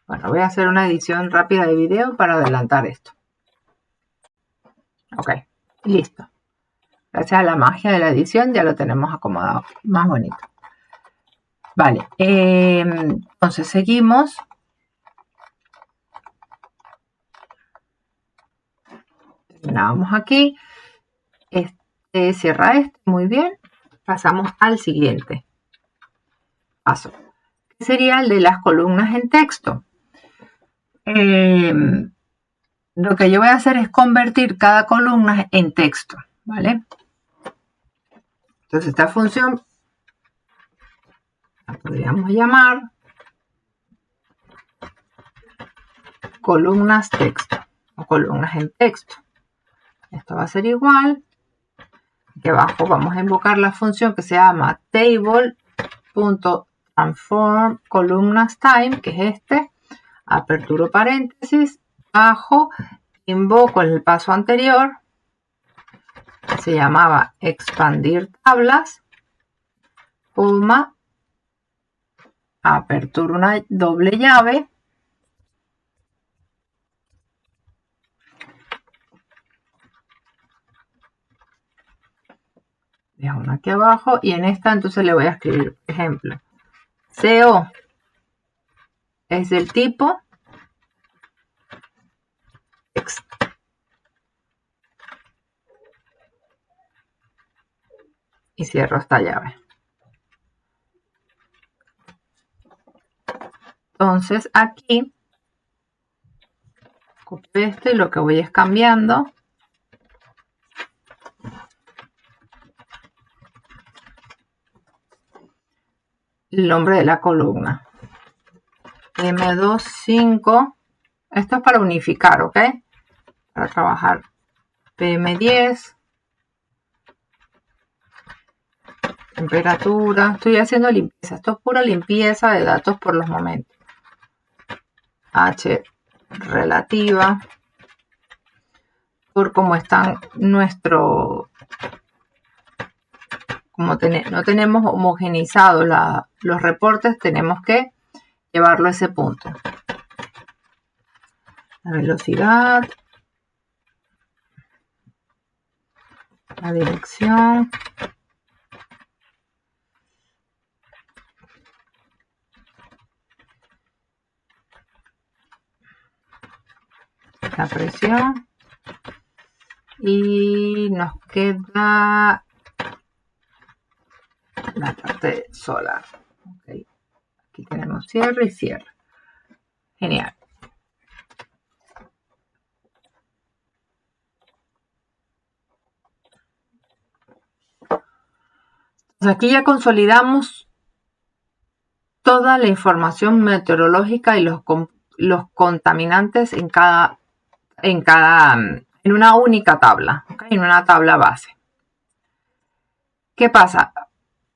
Bueno, voy a hacer una edición rápida de video para adelantar esto. Ok, listo. Gracias a la magia de la edición ya lo tenemos acomodado más bonito. Vale, entonces seguimos. Terminamos aquí. Cierra este, muy bien. Pasamos al siguiente paso, que sería el de las columnas en texto. Lo que yo voy a hacer es convertir cada columna en texto, ¿vale? Entonces esta función la podríamos llamar columnas texto o columnas en texto. Esto va a ser igual. Aquí abajo vamos a invocar la función que se llama table.transform columnas time, que es este. Aperturo paréntesis, bajo, invoco el paso anterior, que se llamaba expandir tablas, coma, aperturo una doble llave, dejo una aquí abajo y en esta entonces le voy a escribir, por ejemplo, CO es del tipo text. Y cierro esta llave. Entonces aquí copio esto y lo que voy es cambiando el nombre de la columna. M25, esto es para unificar, ¿ok? Para trabajar PM10, temperatura, estoy haciendo limpieza, esto es pura limpieza de datos por los momentos. H relativa, por cómo están como no tenemos homogenizados los reportes, tenemos que llevarlo a ese punto. La velocidad, la dirección, la presión y nos queda la parte solar. Okay. Aquí tenemos cierre y cierre. Genial. Entonces aquí ya consolidamos toda la información meteorológica y los contaminantes en una única tabla, ¿okay? En una tabla base. ¿Qué pasa?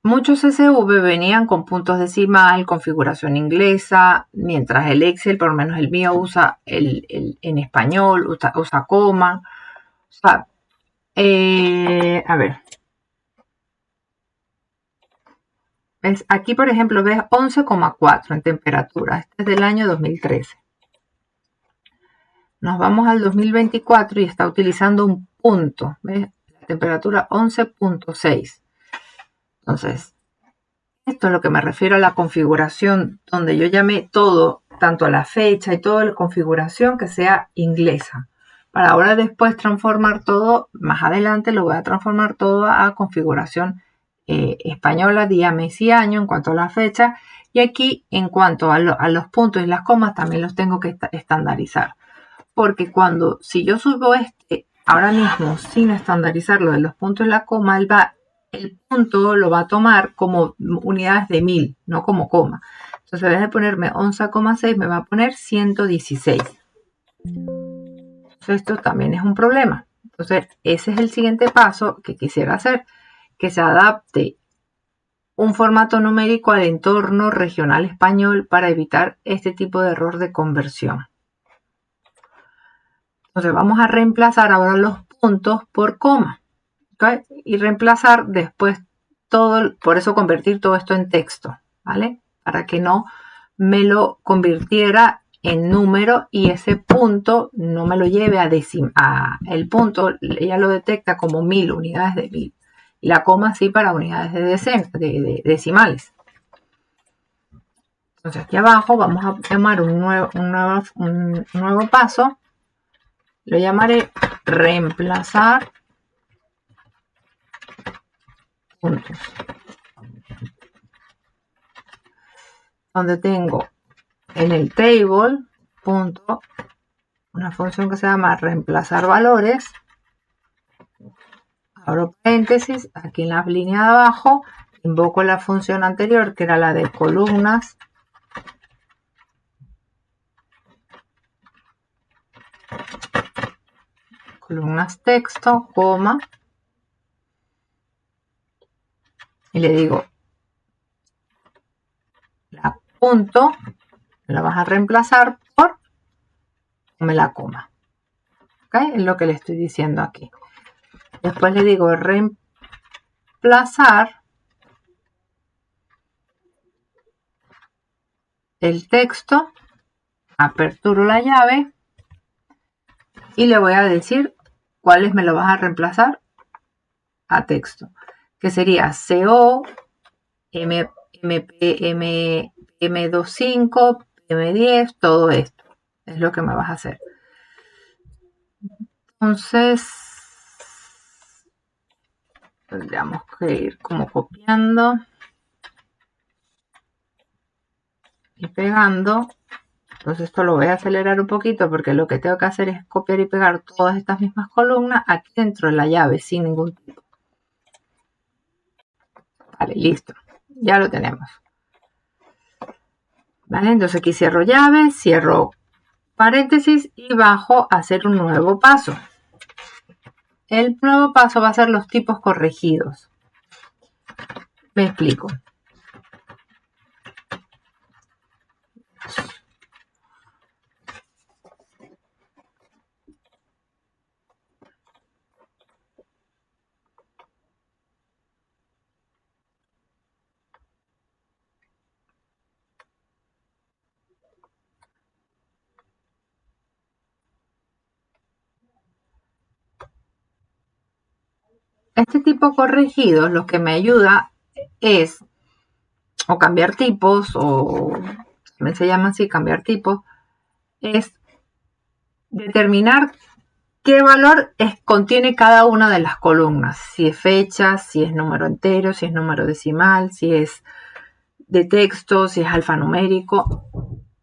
muchos CSV venían con puntos decimal, configuración inglesa, mientras el Excel, por lo menos el mío, usa en español, usa coma. O sea, a ver. Aquí, por ejemplo, ves 11,4 en temperatura. Este es del año 2013. Nos vamos al 2024 y está utilizando un punto. ¿Ves? La temperatura 11,6. Entonces, esto es lo que me refiero a la configuración, donde yo llamé todo, tanto a la fecha y toda la configuración que sea inglesa. Para ahora después transformar todo, más adelante lo voy a transformar todo a configuración española, día, mes y año en cuanto a la fecha. Y aquí, en cuanto a los puntos y las comas, también los tengo que estandarizar. Porque si yo subo ahora mismo sin estandarizar lo de los puntos y la coma, el punto lo va a tomar como unidades de 1000, no como coma. Entonces, en vez de ponerme 11,6, me va a poner 116. Entonces, esto también es un problema. Entonces, ese es el siguiente paso que quisiera hacer, que se adapte un formato numérico al entorno regional español para evitar este tipo de error de conversión. Entonces, vamos a reemplazar ahora los puntos por coma. ¿Okay? Y reemplazar después por eso convertir todo esto en texto, ¿vale? Para que no me lo convirtiera en número y ese punto no me lo lleve el punto ella lo detecta como 1000 unidades de 1000 y la coma sí para unidades de decimales. Entonces aquí abajo vamos a llamar un nuevo paso, lo llamaré reemplazar puntos, donde tengo en el table punto una función que se llama reemplazar valores, abro paréntesis, aquí en la línea de abajo invoco la función anterior que era la de columnas texto, coma, y le digo la punto la vas a reemplazar por la coma. ¿Okay? Es lo que le estoy diciendo aquí. Después le digo reemplazar el texto, aperturo la llave y le voy a decir cuáles me lo vas a reemplazar a texto, que sería CO, M25, M10, todo esto es lo que me vas a hacer. Entonces tendríamos que ir como copiando y pegando. Entonces esto lo voy a acelerar un poquito porque lo que tengo que hacer es copiar y pegar todas estas mismas columnas aquí dentro de la llave sin ningún tipo. Vale, listo. Ya lo tenemos. Vale, entonces aquí cierro llave, cierro paréntesis y bajo a hacer un nuevo paso. El nuevo paso va a ser los tipos corregidos. Me explico. Este tipo corregido lo que me ayuda es o cambiar tipos, o también se llama así, cambiar tipos, es determinar qué valor contiene cada una de las columnas, si es fecha, si es número entero, si es número decimal, si es de texto, si es alfanumérico.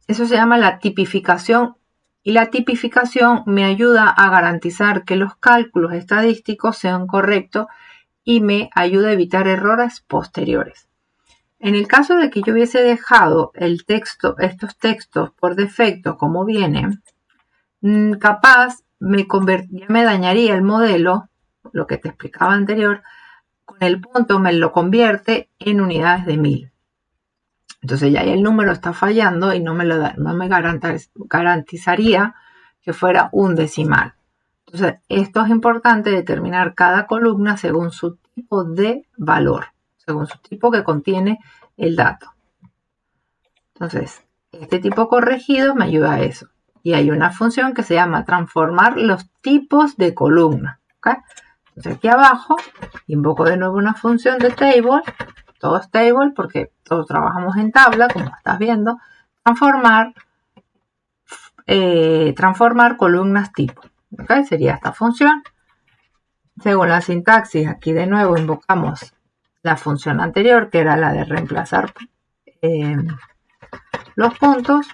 Eso se llama la tipificación y la tipificación me ayuda a garantizar que los cálculos estadísticos sean correctos y me ayuda a evitar errores posteriores. En el caso de que yo hubiese dejado estos textos por defecto como vienen, capaz ya me dañaría el modelo, lo que te explicaba anterior, con el punto me lo convierte en unidades de 1000. Entonces ya ahí el número está fallando y no me garantizaría que fuera un decimal. Entonces esto es importante, determinar cada columna según su tipo de valor, según su tipo que contiene el dato. Entonces, este tipo corregido me ayuda a eso. Y hay una función que se llama transformar los tipos de columna. ¿Okay? Entonces aquí abajo invoco de nuevo una función de table. Todo es table porque todos trabajamos en tabla, como estás viendo. Transformar columnas tipo. ¿Okay? Sería esta función. Según la sintaxis, aquí de nuevo invocamos la función anterior, que era la de reemplazar los puntos.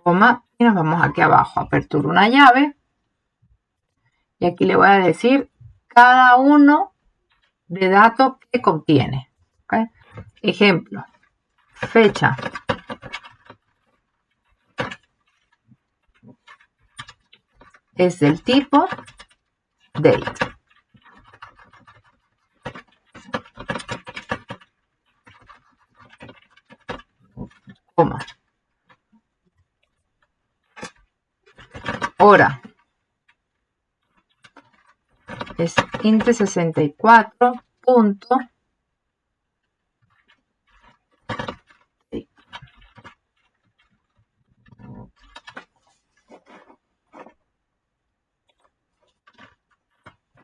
Coma, y nos vamos aquí abajo, apertura una llave, y aquí le voy a decir cada uno de datos que contiene. ¿Okay? Ejemplo, fecha, es del tipo date. Coma. Hora, es int 64 punto.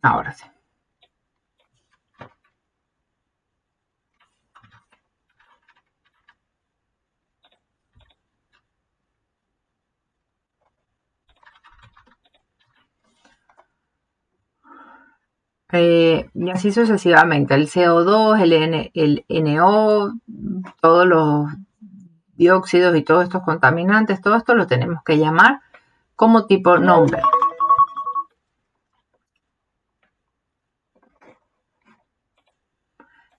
Ahora sí. Y así sucesivamente. El CO2, el NO, todos los dióxidos y todos estos contaminantes, todo esto lo tenemos que llamar como tipo number.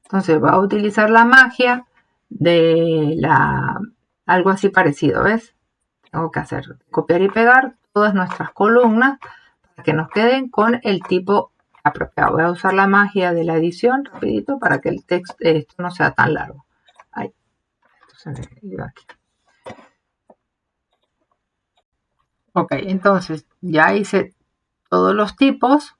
Entonces voy a utilizar la magia de algo así parecido, ¿ves? Tengo que hacer copiar y pegar todas nuestras columnas para que nos queden con el tipo apropiado. Voy a usar la magia de la edición rapidito para que el texto esto no sea tan largo. Ahí. Entonces, aquí. Ok, entonces ya hice todos los tipos.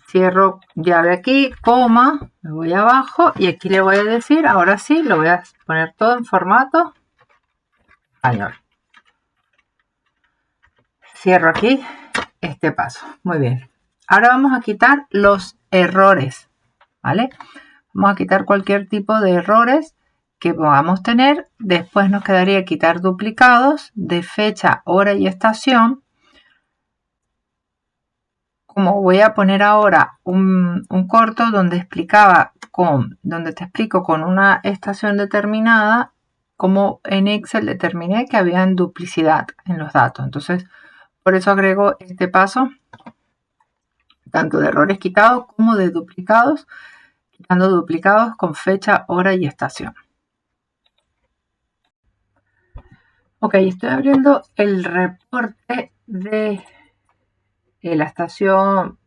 Cierro llave aquí, coma, me voy abajo y aquí le voy a decir, ahora sí, lo voy a poner todo en formato español. Cierro aquí este paso. Muy bien. Ahora vamos a quitar los errores, ¿vale? Vamos a quitar cualquier tipo de errores que podamos tener. Después nos quedaría quitar duplicados de fecha, hora y estación. Como voy a poner ahora un corto donde donde te explico con una estación determinada cómo en Excel determiné que había duplicidad en los datos. Entonces, por eso agrego este paso, tanto de errores quitados como de duplicados, quitando duplicados con fecha, hora y estación. Ok, estoy abriendo el reporte de la estación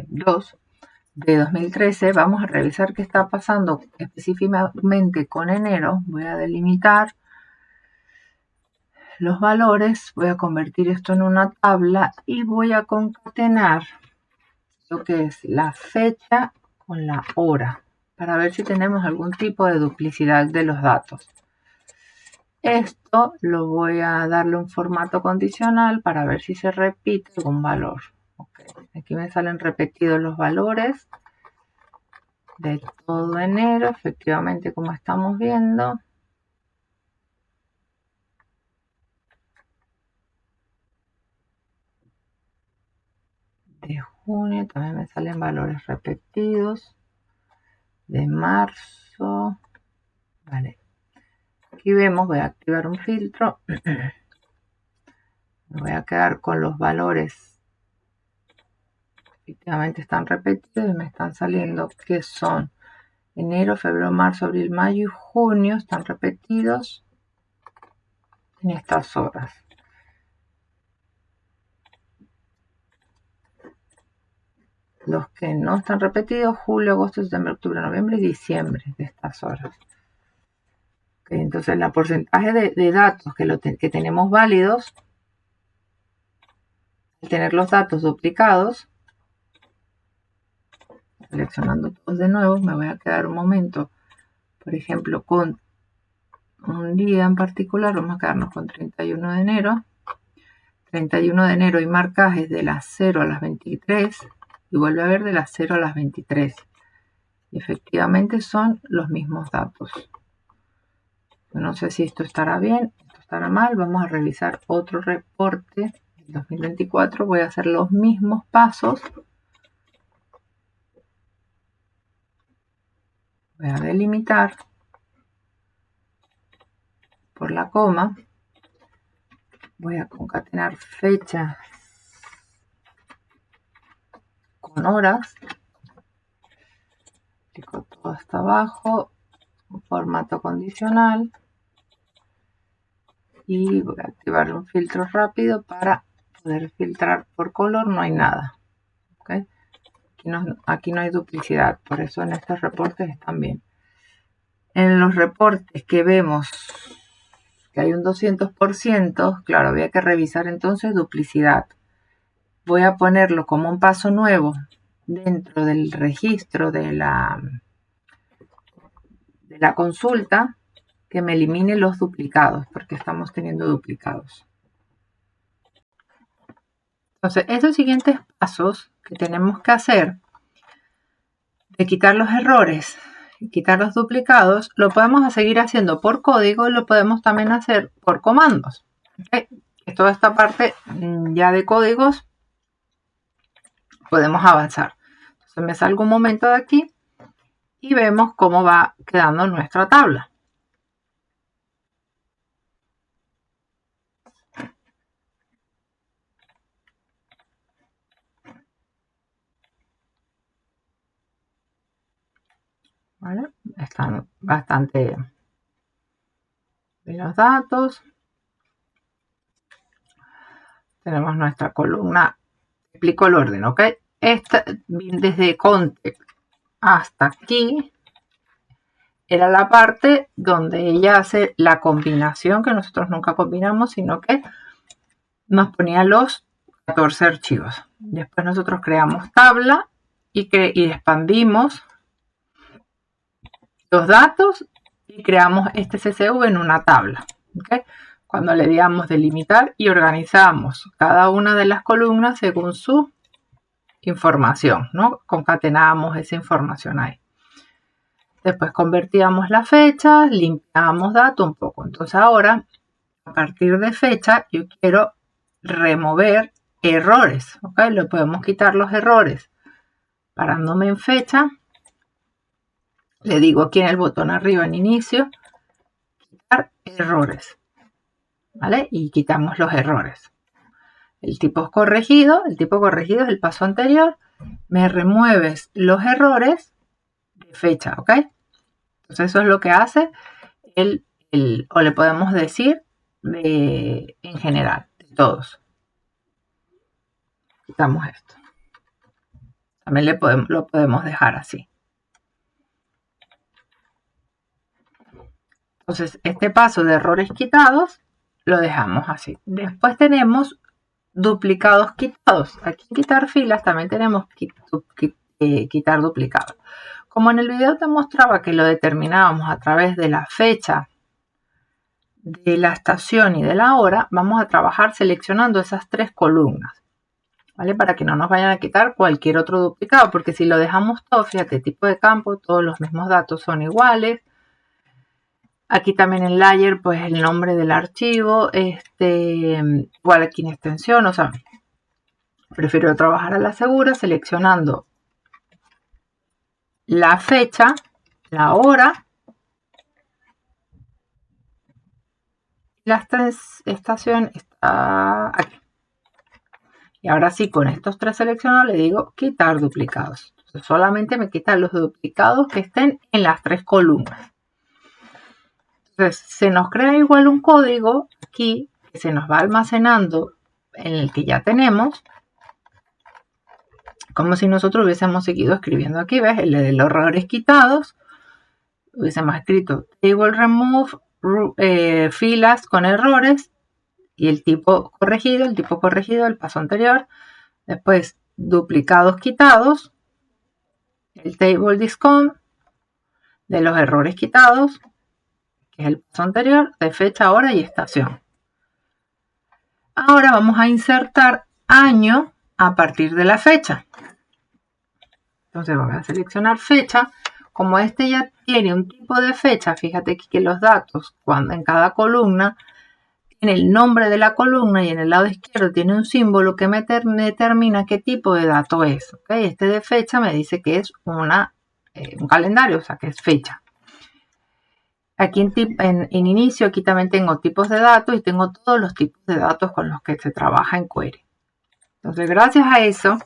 2 de 2013. Vamos a revisar qué está pasando específicamente con enero. Voy a delimitar los valores, voy a convertir esto en una tabla y voy a concatenar lo que es la fecha con la hora para ver si tenemos algún tipo de duplicidad de los datos. Esto lo voy a darle un formato condicional para ver si se repite algún valor. Okay. Aquí me salen repetidos los valores de todo enero, efectivamente, como estamos viendo. De junio también me salen valores repetidos. De marzo. Vale. Aquí vemos, voy a activar un filtro. Me voy a quedar con los valores efectivamente están repetidos y me están saliendo que son enero, febrero, marzo, abril, mayo y junio. Están repetidos en estas horas. Los que no están repetidos, julio, agosto, septiembre, octubre, noviembre y diciembre de estas horas. Okay, entonces, el porcentaje de datos que tenemos válidos, al tener los datos duplicados, seleccionando todos de nuevo, me voy a quedar un momento, por ejemplo, con un día en particular. Vamos a quedarnos con 31 de enero. 31 de enero y marcajes de las 0 a las 23 y vuelve a ver de las 0 a las 23. Y efectivamente son los mismos datos. No sé si esto estará bien, esto estará mal. Vamos a revisar otro reporte del 2024. Voy a hacer los mismos pasos. Voy a delimitar por la coma. Voy a concatenar fecha con horas. Clico todo hasta abajo. Formato condicional. Y voy a activar un filtro rápido para poder filtrar por color. No hay nada. ¿Okay? Aquí no hay duplicidad. Por eso en estos reportes están bien. En los reportes que vemos que hay un 200%, claro, había que revisar entonces duplicidad. Voy a ponerlo como un paso nuevo dentro del registro de la consulta, que me elimine los duplicados, porque estamos teniendo duplicados. Entonces, esos siguientes pasos que tenemos que hacer de quitar los errores, quitar los duplicados, lo podemos seguir haciendo por código y lo podemos también hacer por comandos. ¿Okay? Toda esta parte ya de códigos podemos avanzar. Entonces me salgo un momento de aquí y vemos cómo va quedando nuestra tabla. ¿Vale? Están bastante bien los datos. Tenemos nuestra columna. Explico el orden, ¿ok? Desde context hasta aquí era la parte donde ella hace la combinación, que nosotros nunca combinamos, sino que nos ponía los 14 archivos. Después nosotros creamos tabla y expandimos los datos y creamos este CSV en una tabla. ¿Okay? Cuando le damos delimitar y organizamos cada una de las columnas según su información, ¿no? Concatenamos esa información ahí. Después convertíamos la fecha, limpiamos datos un poco. Entonces ahora, a partir de fecha, yo quiero remover errores. ¿Ok? Le podemos quitar los errores. Parándome en fecha, le digo aquí en el botón arriba en inicio, quitar errores. ¿Vale? Y quitamos los errores. El tipo corregido es el paso anterior. Me remueves los errores de fecha, ¿ok? Entonces eso es lo que hace o le podemos decir en general, de todos. Quitamos esto. También lo podemos dejar así. Entonces, este paso de errores quitados lo dejamos así. Después tenemos duplicados quitados. Aquí en quitar filas también tenemos quitar duplicados. Como en el video te mostraba que lo determinábamos a través de la fecha, de la estación y de la hora, vamos a trabajar seleccionando esas tres columnas. ¿Vale? Para que no nos vayan a quitar cualquier otro duplicado, porque si lo dejamos todo, fíjate, tipo de campo, todos los mismos datos son iguales. Aquí también en layer, pues el nombre del archivo, igual aquí en extensión, o sea, prefiero trabajar a la segura seleccionando la fecha, la hora, la estación está aquí. Y ahora sí, con estos 3 seleccionados le digo quitar duplicados. Entonces, solamente me quitan los duplicados que estén en las 3 columnas. Entonces, se nos crea igual un código aquí que se nos va almacenando en el que ya tenemos, como si nosotros hubiésemos seguido escribiendo aquí, ¿ves? El de los errores quitados, hubiésemos escrito table remove, filas con errores y el tipo corregido, el paso anterior. Después, duplicados quitados, el table discount de los errores quitados, que es el paso anterior, de fecha, hora y estación. Ahora vamos a insertar año a partir de la fecha. Entonces voy a seleccionar fecha. Como este ya tiene un tipo de fecha, fíjate aquí que los datos, cuando en cada columna, tiene el nombre de la columna y en el lado izquierdo tiene un símbolo que me determina qué tipo de dato es. ¿Okay? Este de fecha me dice que es un calendario, o sea que es fecha. Aquí en inicio, aquí también tengo tipos de datos y tengo todos los tipos de datos con los que se trabaja en Query. Entonces, gracias a eso,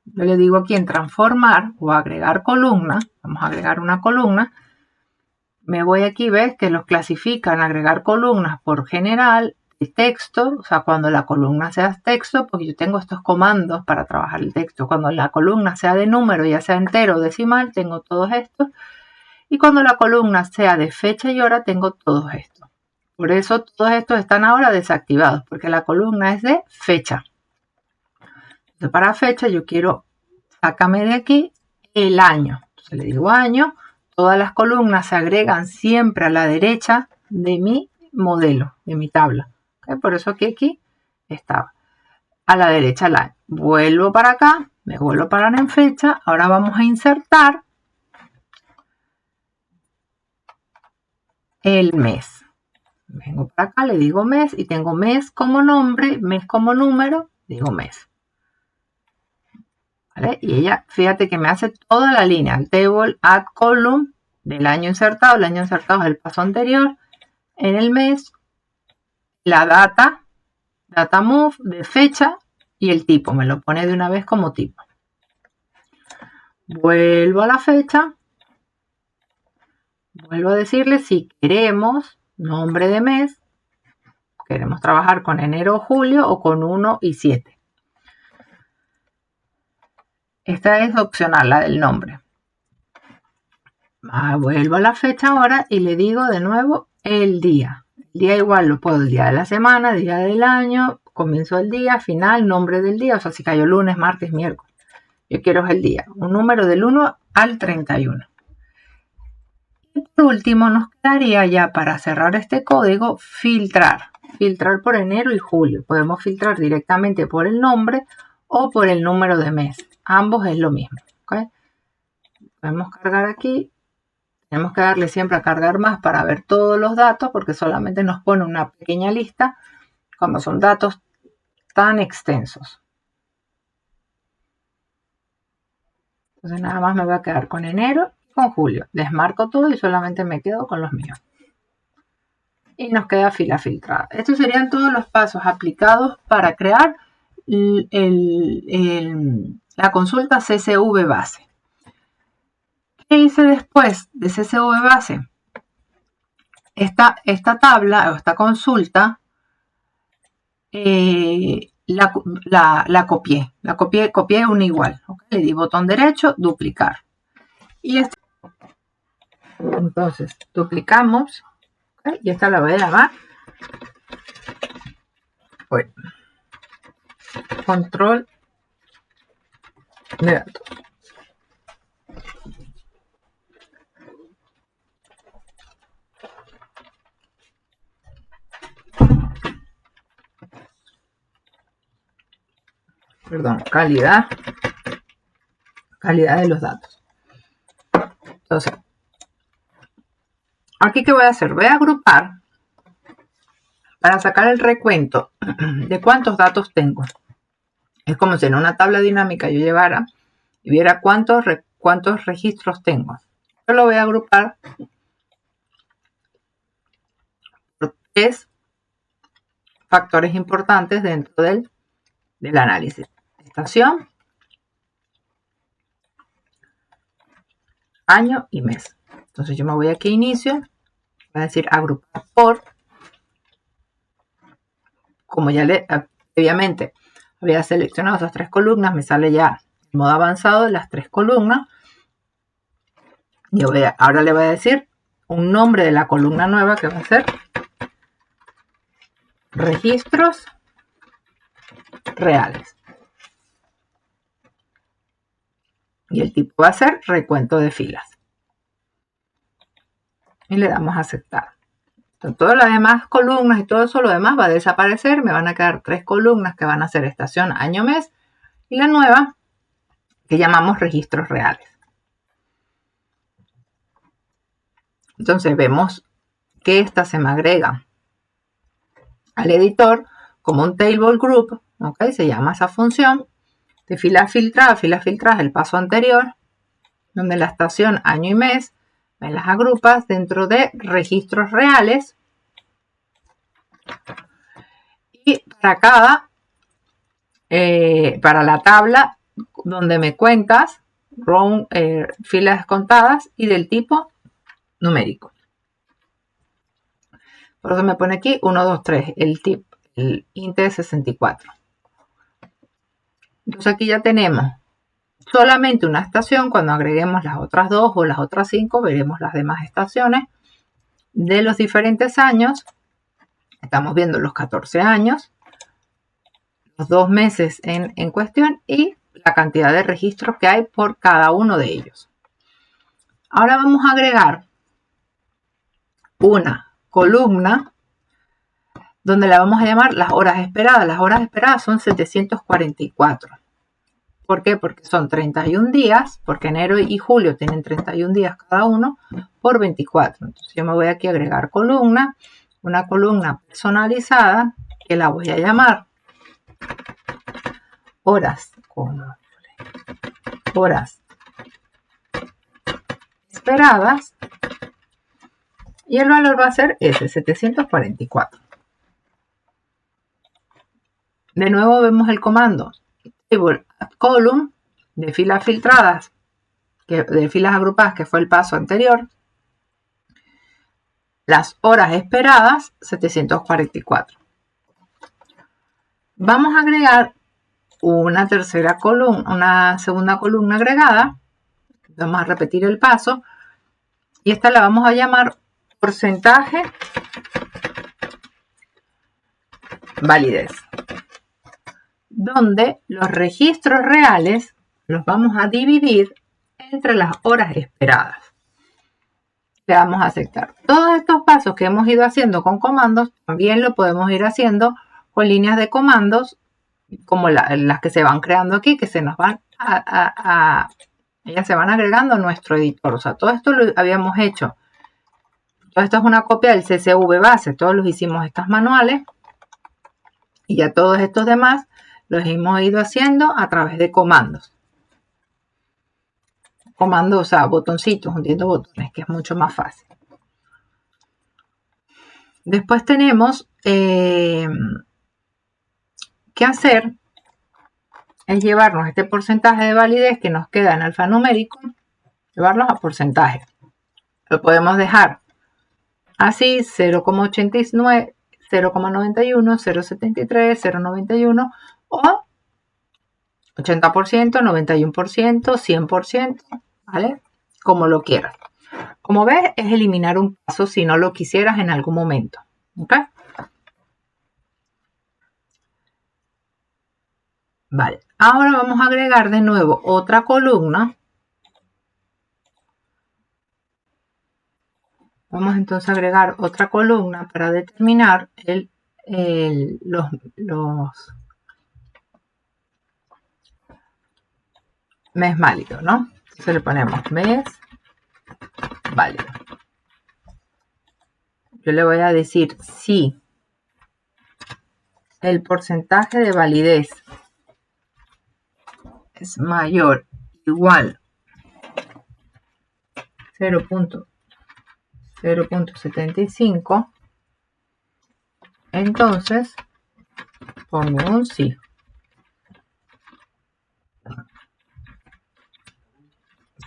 yo le digo aquí en transformar o agregar columna. Vamos a agregar una columna. Me voy aquí, ves que los clasifican agregar columnas por general, y texto, o sea, cuando la columna sea texto, porque yo tengo estos comandos para trabajar el texto. Cuando la columna sea de número, ya sea entero o decimal, tengo todos estos. Y cuando la columna sea de fecha y hora, tengo todos estos. Por eso todos estos están ahora desactivados, porque la columna es de fecha. Entonces, para fecha yo quiero, sácame de aquí el año. Entonces le digo año. Todas las columnas se agregan siempre a la derecha de mi modelo, de mi tabla. ¿Okay? Por eso que aquí estaba a la derecha el año. Vuelvo para acá, me vuelvo a parar en fecha. Ahora vamos a insertar el mes. Vengo para acá, le digo mes y tengo mes como nombre, mes como número, digo mes. ¿Vale? Y ella, fíjate que me hace toda la línea, el table, add column del año insertado. El año insertado es el paso anterior. En el mes, la data move de fecha y el tipo. Me lo pone de una vez como tipo. Vuelvo a la fecha. Vuelvo a decirle si queremos nombre de mes. Queremos trabajar con enero o julio o con 1 y 7. Esta es opcional, la del nombre. Vuelvo a la fecha ahora y le digo de nuevo el día. El día igual lo puedo el día de la semana, día del año, comienzo del día, final, nombre del día. O sea, si cayó lunes, martes, miércoles. Yo quiero el día. Un número del 1 al 31. Y por último nos quedaría ya para cerrar este código filtrar. Filtrar por enero y julio. Podemos filtrar directamente por el nombre o por el número de mes. Ambos es lo mismo. ¿Okay? Podemos cargar aquí. Tenemos que darle siempre a cargar más para ver todos los datos porque solamente nos pone una pequeña lista cuando son datos tan extensos. Entonces nada más me voy a quedar con enero y con julio. Desmarco todo y solamente me quedo con los míos. Y nos queda fila filtrada. Estos serían todos los pasos aplicados para crear la consulta CSV base. ¿Qué hice después de CSV base? Esta tabla o esta consulta la copié una igual. ¿Okay? Le di botón derecho, duplicar. Y entonces duplicamos. ¿Okay? Y esta la voy a llamar control de datos. Perdón, calidad de los datos. Entonces, aquí ¿qué voy a hacer? Voy a agrupar para sacar el recuento de cuántos datos tengo. Es como si en una tabla dinámica yo llevara y viera cuántos registros tengo. Yo lo voy a agrupar por 3 factores importantes dentro del análisis. estación, año y mes. Entonces yo me voy aquí a inicio, voy a decir agrupar por, como ya previamente había seleccionado esas 3 columnas, me sale ya el modo avanzado de las 3 columnas. Y ahora le voy a decir un nombre de la columna nueva que va a ser registros reales. Y el tipo va a ser recuento de filas. Y le damos a aceptar. Entonces, todas las demás columnas y todo eso, lo demás va a desaparecer. Me van a quedar 3 columnas que van a ser estación, año, mes. Y la nueva que llamamos registros reales. Entonces vemos que esta se me agrega al editor como un table group, ¿ok? Se llama esa función de filas filtradas el paso anterior, donde la estación, año y mes, me las agrupas dentro de registros reales y para la tabla donde me cuentas, filas contadas y del tipo numérico. Por eso me pone aquí 1, 2, 3, el int es 64. Entonces aquí ya tenemos solamente una estación. Cuando agreguemos las otras 2 o las otras 5, veremos las demás estaciones de los diferentes años. Estamos viendo los 14 años, los 2 meses en cuestión y la cantidad de registros que hay por cada uno de ellos. Ahora vamos a agregar una columna donde la vamos a llamar las horas esperadas. Las horas esperadas son 744. ¿Por qué? Porque son 31 días, porque enero y julio tienen 31 días cada uno, por 24. Entonces yo me voy aquí a agregar columna, una columna personalizada, que la voy a llamar horas esperadas, y el valor va a ser ese, 744. De nuevo vemos el comando table add column de filas filtradas, de filas agrupadas, que fue el paso anterior. Las horas esperadas, 744. Vamos a agregar una tercera columna, una segunda columna agregada. Vamos a repetir el paso y esta la vamos a llamar porcentaje validez, donde los registros reales los vamos a dividir entre las horas esperadas. Le vamos a aceptar. Todos estos pasos que hemos ido haciendo con comandos, también lo podemos ir haciendo con líneas de comandos, como las que se van creando aquí, que se nos van ellas se van agregando a nuestro editor. O sea, todo esto lo habíamos hecho. Todo esto es una copia del CSV base. Todos los hicimos estas manuales. Y ya todos estos demás los hemos ido haciendo a través de comandos. Comandos, o sea, botoncitos, hundiendo botones, que es mucho más fácil. Después tenemos que hacer es llevarnos este porcentaje de validez que nos queda en alfanumérico, llevarlos a porcentaje. Lo podemos dejar así, 0,89, 0,91, 0,73, 0,91 o 80%, 91%, 100%, ¿vale? Como lo quieras. Como ves, es eliminar un paso si no lo quisieras en algún momento. ¿Ok? Vale. Ahora vamos a agregar de nuevo otra columna. Vamos entonces a agregar otra columna para determinar los mes válido, ¿no? Entonces le ponemos mes válido. Yo le voy a decir si el porcentaje de validez es mayor o igual 0.75, entonces pongo un sí.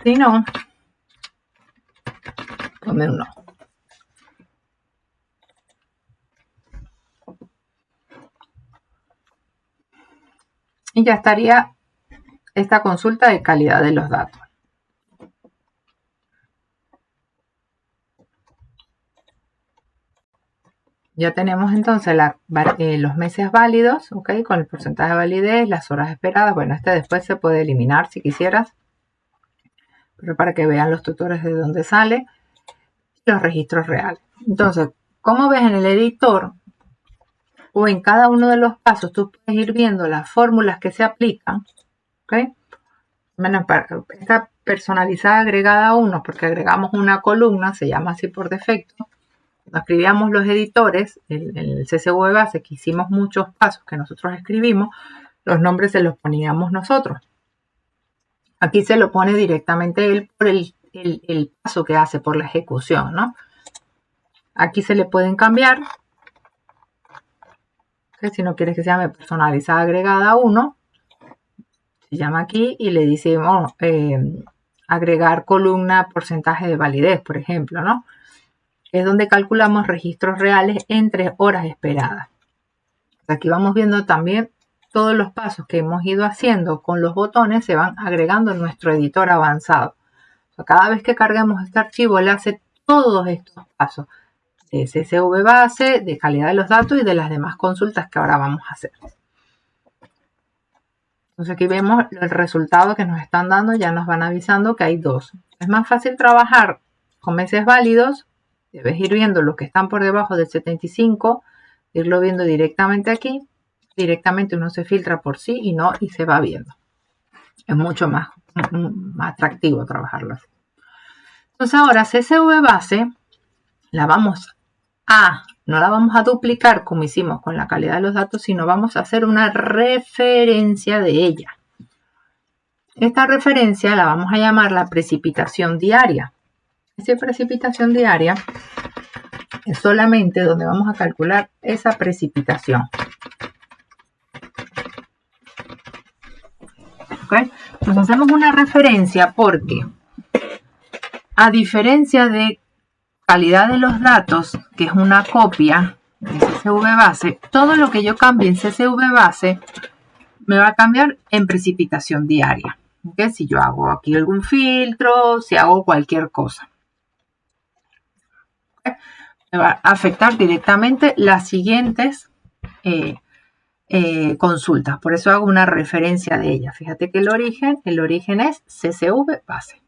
Si no, tome un no. Y ya estaría esta consulta de calidad de los datos. Ya tenemos entonces los meses válidos, ¿ok? Con el porcentaje de validez, las horas esperadas. Bueno, este después se puede eliminar si quisieras, pero para que vean los tutores de dónde sale, los registros reales. Entonces, como ves en el editor o en cada uno de los pasos, tú puedes ir viendo las fórmulas que se aplican, ¿ok? Bueno, para esta personalizada agregada 1, porque agregamos una columna, se llama así por defecto. Cuando escribíamos los editores, el CSV base, que hicimos muchos pasos que nosotros escribimos, los nombres se los poníamos nosotros. Aquí se lo pone directamente él por el paso que hace, por la ejecución, ¿no? Aquí se le pueden cambiar. ¿Okay? Si no quieres que se llame personalizada agregada 1, se llama aquí y le decimos agregar columna porcentaje de validez, por ejemplo, ¿no? Es donde calculamos registros reales entre horas esperadas. Aquí vamos viendo también todos los pasos que hemos ido haciendo con los botones se van agregando en nuestro editor avanzado. O sea, cada vez que carguemos este archivo, él hace todos estos pasos de CSV base, de calidad de los datos y de las demás consultas que ahora vamos a hacer. Entonces aquí vemos el resultado que nos están dando, ya nos van avisando que hay 2. Es más fácil trabajar con meses válidos. Debes ir viendo los que están por debajo del 75, irlo viendo directamente aquí. Directamente uno se filtra por sí y no, y se va viendo. Es mucho más atractivo trabajarlo así. Entonces ahora CSV base no la vamos a duplicar como hicimos con la calidad de los datos, sino vamos a hacer una referencia de ella. Esta referencia la vamos a llamar la precipitación diaria. Esa precipitación diaria es solamente donde vamos a calcular esa precipitación. ¿Okay? Entonces hacemos una referencia porque, a diferencia de calidad de los datos, que es una copia de CSV base, todo lo que yo cambie en CSV base me va a cambiar en precipitación diaria. ¿Okay? Si yo hago aquí algún filtro, si hago cualquier cosa. ¿Okay? Me va a afectar directamente las siguientes consultas. Por eso hago una referencia de ella. Fíjate que el origen es CSV base.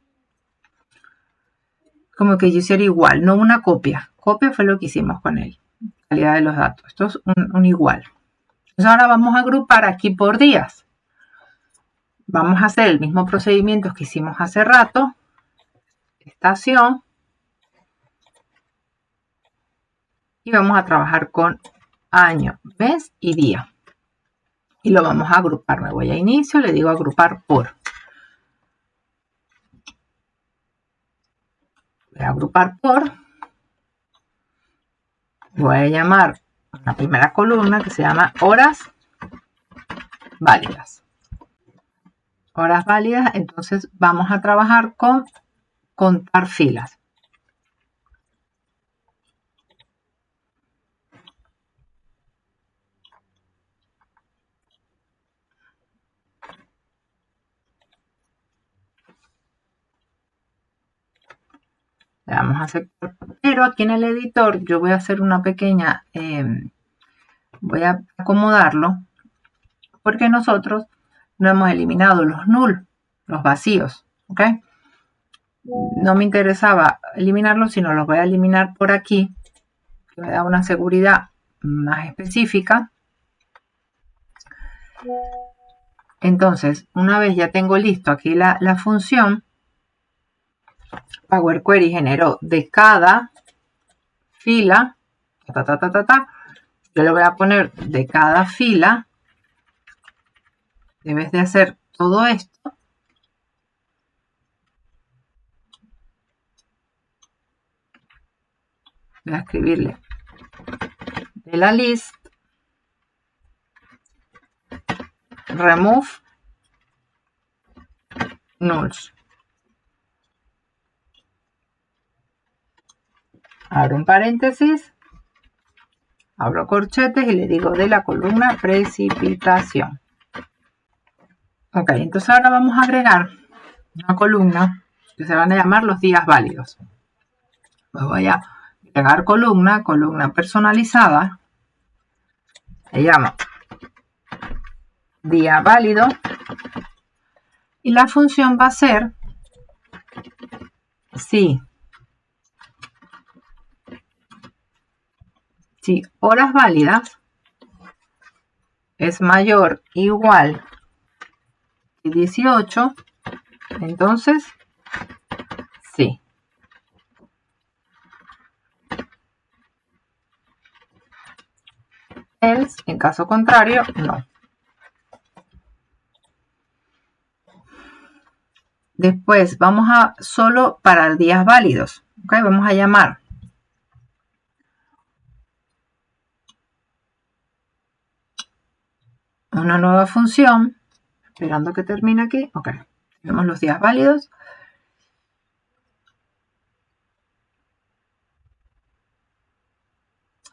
Como que yo hiciera igual, no una copia. Copia fue lo que hicimos con él. Calidad de los datos. Esto es un igual. Entonces ahora vamos a agrupar aquí por días. Vamos a hacer el mismo procedimiento que hicimos hace rato. Estación. Y vamos a trabajar con año, mes y día. Y lo vamos a agrupar. Me voy a inicio, le digo agrupar por. Voy a agrupar por. Voy a llamar la primera columna que se llama horas válidas. Horas válidas, entonces vamos a trabajar con contar filas. Le vamos a aceptar, pero aquí en el editor yo voy a hacer una pequeña, voy a acomodarlo porque nosotros no hemos eliminado los null, los vacíos, ¿ok? No me interesaba eliminarlos, sino los voy a eliminar por aquí, que me da una seguridad más específica. Entonces, una vez ya tengo listo aquí la función, Power Query generó de cada fila, yo le voy a poner de cada fila, debes de hacer todo esto. Voy a escribirle de la list, remove nulls. abro un paréntesis, abro corchetes y le digo de la columna precipitación. Ok, entonces ahora vamos a agregar una columna que se van a llamar los días válidos. Me voy a agregar columna personalizada. Se llama día válido. Y la función va a ser si horas válidas es mayor o igual que 18, entonces sí. Else, en caso contrario, no. Después vamos a solo para días válidos. ¿Ok? Vamos a llamar una nueva función. Esperando que termine aquí. Ok. Tenemos los días válidos.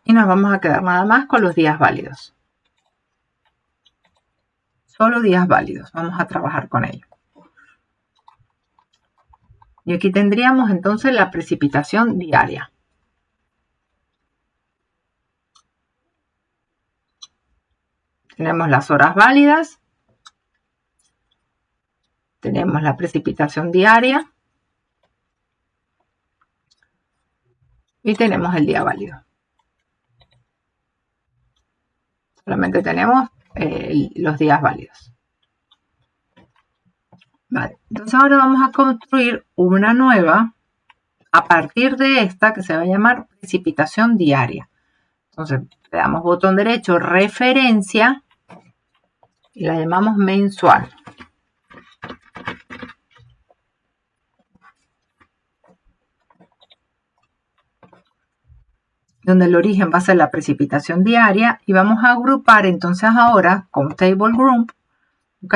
Y nos vamos a quedar nada más con los días válidos. Solo días válidos. Vamos a trabajar con ello. Y aquí tendríamos entonces la precipitación diaria. Tenemos las horas válidas. Tenemos la precipitación diaria. Y tenemos el día válido. Solamente tenemos los días válidos. Vale, entonces ahora vamos a construir una nueva a partir de esta que se va a llamar precipitación diaria. Entonces le damos botón derecho, referencia, y la llamamos mensual. Donde el origen va a ser la precipitación diaria y vamos a agrupar entonces ahora con table group, ¿ok?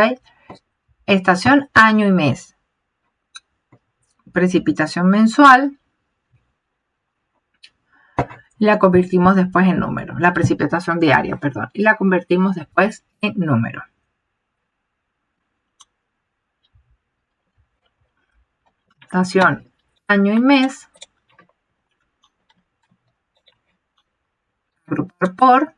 Estación, año y mes. Precipitación mensual. La convertimos después en número. La precipitación diaria, perdón. Y la convertimos después en número. Estación, año y mes. Agrupar por.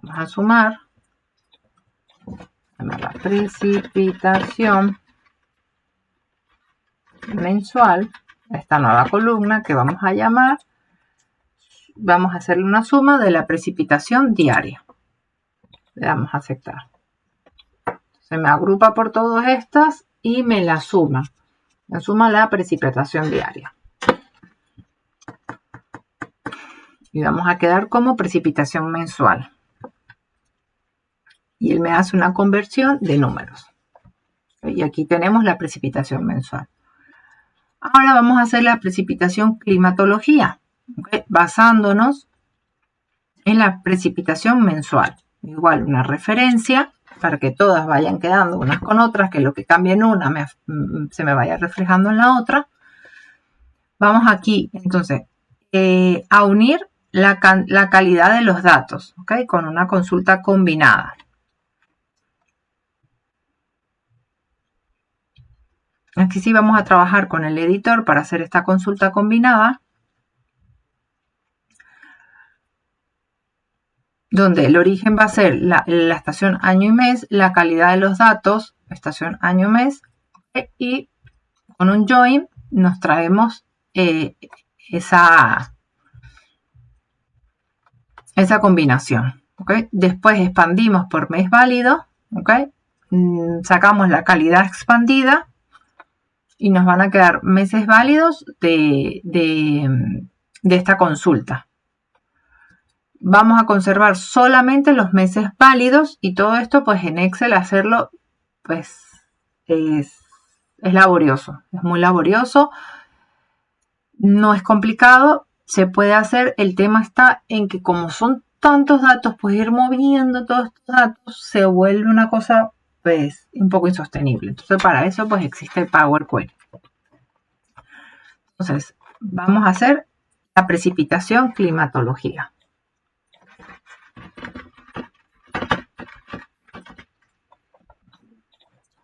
Vamos a sumar. La precipitación mensual. Esta nueva columna que vamos a llamar. Vamos a hacerle una suma de la precipitación diaria. Le damos a aceptar. Se me agrupa por todas estas y me la suma. Me suma la precipitación diaria. Y vamos a quedar como precipitación mensual. Y él me hace una conversión de números. Y aquí tenemos la precipitación mensual. Ahora vamos a hacer la precipitación climatología, ¿okay? Basándonos en la precipitación mensual. Igual una referencia para que todas vayan quedando unas con otras, que lo que cambie en una se me vaya reflejando en la otra. Vamos aquí entonces a unir la calidad de los datos, ¿okay? Con una consulta combinada. Aquí sí vamos a trabajar con el editor para hacer esta consulta combinada, donde el origen va a ser la estación año y mes, la calidad de los datos, estación año y mes, y con un join nos traemos esa combinación. ¿Okay? Después expandimos por mes válido, ¿okay? Sacamos la calidad expandida y nos van a quedar meses válidos de esta consulta. Vamos a conservar solamente los meses válidos y todo esto pues en Excel hacerlo pues es laborioso, es muy laborioso, no es complicado, se puede hacer. El tema está en que como son tantos datos, pues ir moviendo todos estos datos se vuelve una cosa pues un poco insostenible. Entonces para eso pues existe el Power Query. Entonces vamos a hacer la precipitación climatología.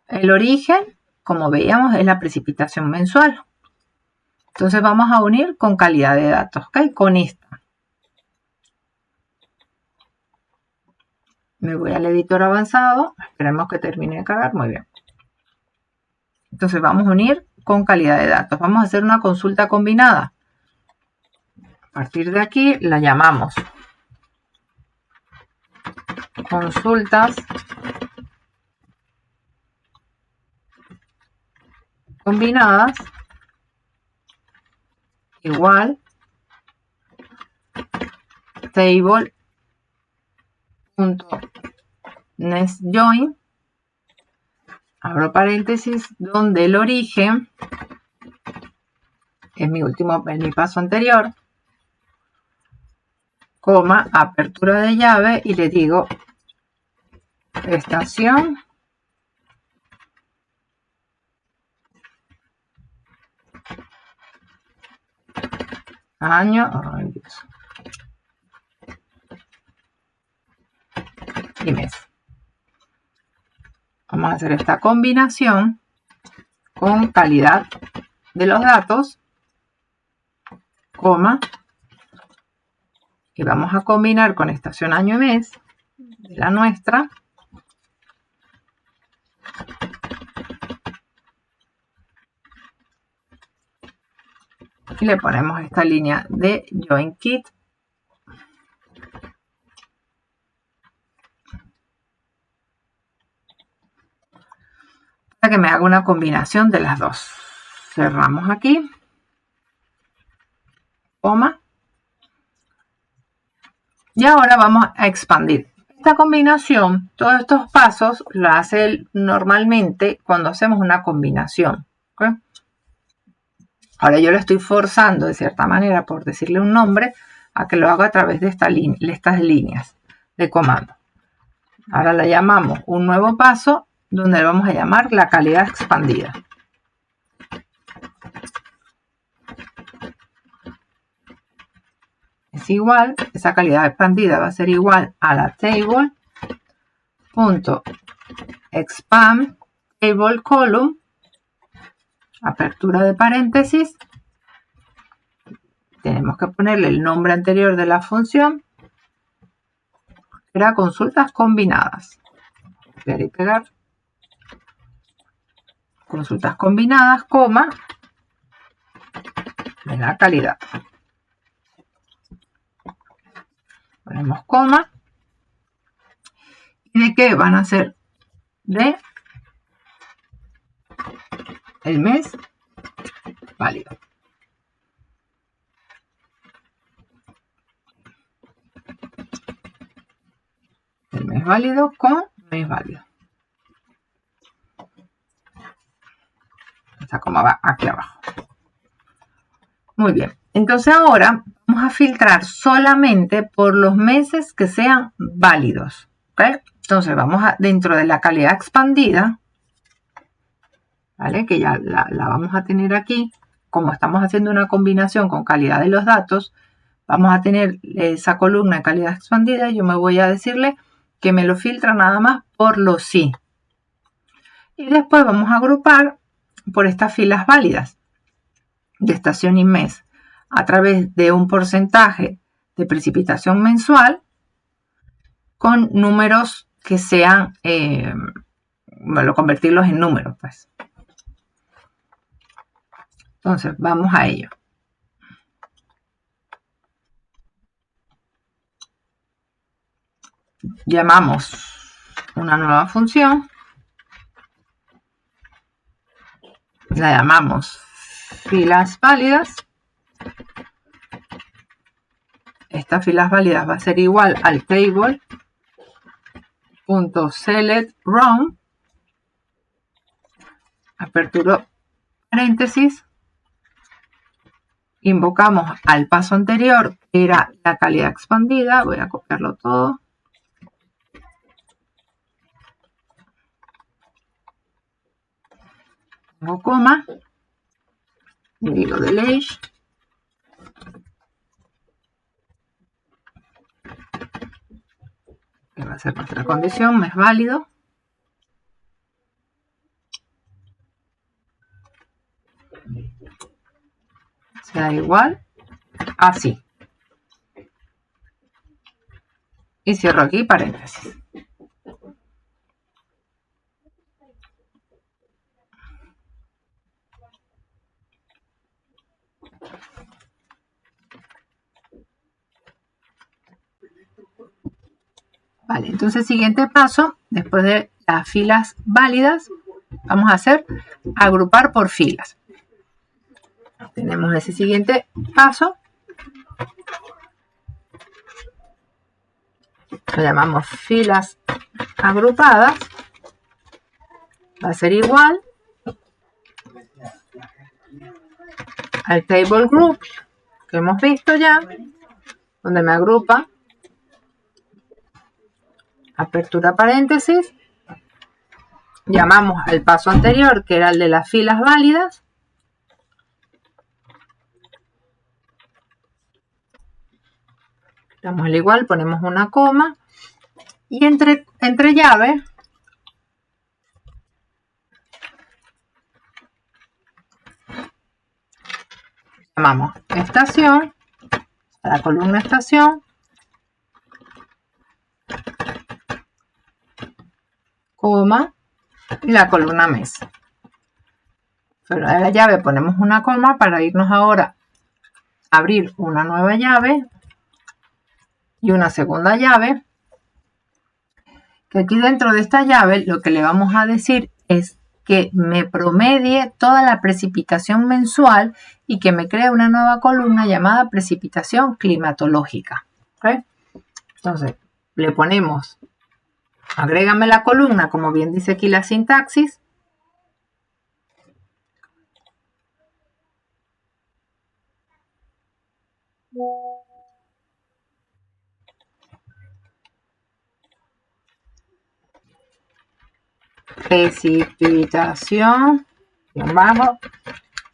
El origen, como veíamos, es la precipitación mensual. Entonces vamos a unir con calidad de datos, ¿ok? Con esta. Me voy al editor avanzado. Esperemos que termine de cargar. Muy bien. Entonces vamos a unir con calidad de datos. Vamos a hacer una consulta combinada. A partir de aquí la llamamos consultas combinadas igual table.nestjoin, abro paréntesis, donde el origen es mi paso anterior, coma, apertura de llave, y le digo estación año, ay Dios, y mes. Vamos a hacer esta combinación con calidad de los datos, coma, y vamos a combinar con estación año y mes de la nuestra. Y le ponemos esta línea de Join Kit. Para que me haga una combinación de las dos. Cerramos aquí. Coma. Y ahora vamos a expandir. Esta combinación, todos estos pasos, lo hace él normalmente cuando hacemos una combinación. ¿Okay? Ahora yo lo estoy forzando de cierta manera, por decirle un nombre, a que lo haga a través de estas líneas de comando. Ahora la llamamos un nuevo paso, donde le vamos a llamar la calidad expandida. Es igual, esa calidad expandida va a ser igual a la table.expand table column, apertura de paréntesis, tenemos que ponerle el nombre anterior de la función, era consultas combinadas, copiar y pegar, consultas combinadas, coma, de la calidad, ponemos coma, ¿y de qué van a ser? De el mes válido. El mes válido con mes válido. Está como va aquí abajo. Muy bien. Entonces ahora vamos a filtrar solamente por los meses que sean válidos. ¿Okay? Entonces vamos a, dentro de la calidad expandida, ¿vale? Que ya la vamos a tener aquí. Como estamos haciendo una combinación con calidad de los datos, vamos a tener esa columna de calidad expandida y yo me voy a decirle que me lo filtra nada más por los sí. Y después vamos a agrupar por estas filas válidas de estación y mes a través de un porcentaje de precipitación mensual con números que sean, bueno, convertirlos en números, pues. Entonces, vamos a ello. Llamamos una nueva función. La llamamos filas válidas. Estas filas válidas va a ser igual al table.selectRow, apertura paréntesis, invocamos al paso anterior, que era la calidad expandida. Voy a copiarlo todo. Pongo coma. Y digo del age. Que va a ser nuestra condición, me es válido. Sea igual así. Y cierro aquí paréntesis. Vale, entonces siguiente paso, después de las filas válidas, vamos a hacer agrupar por filas. Tenemos ese siguiente paso. Lo llamamos filas agrupadas. Va a ser igual al table group que hemos visto ya, donde me agrupa, apertura paréntesis, llamamos al paso anterior, que era el de las filas válidas, damos el igual, ponemos una coma, y entre llaves llamamos estación, a la columna estación, coma, y la columna mes. Fuera de la llave ponemos una coma para irnos ahora a abrir una nueva llave y una segunda llave, que aquí dentro de esta llave lo que le vamos a decir es que me promedie toda la precipitación mensual y que me cree una nueva columna llamada precipitación climatológica. ¿Okay? Entonces le ponemos, agrégame la columna, como bien dice aquí la sintaxis. Precipitación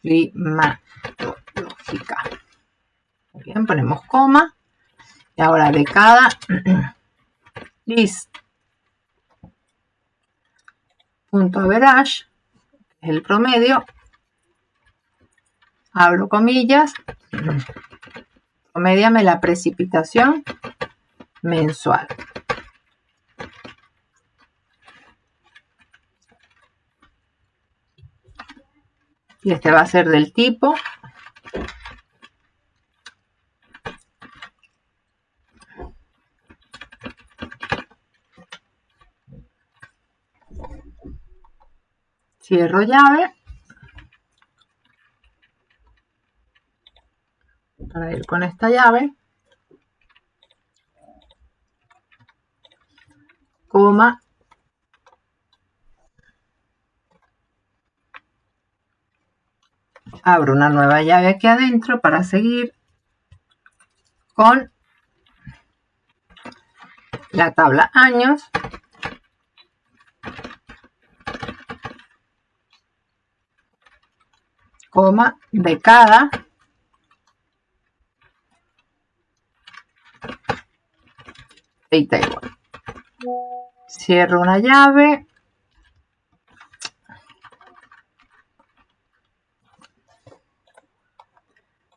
climatológica. Bien, ponemos coma. Y ahora de cada list punto average, que es el promedio, abro comillas, promédiame la precipitación mensual. Y este va a ser del tipo cierro llave para ir con esta llave, coma, abro una nueva llave aquí adentro para seguir con la tabla años, coma, de cada table. Cierro una llave,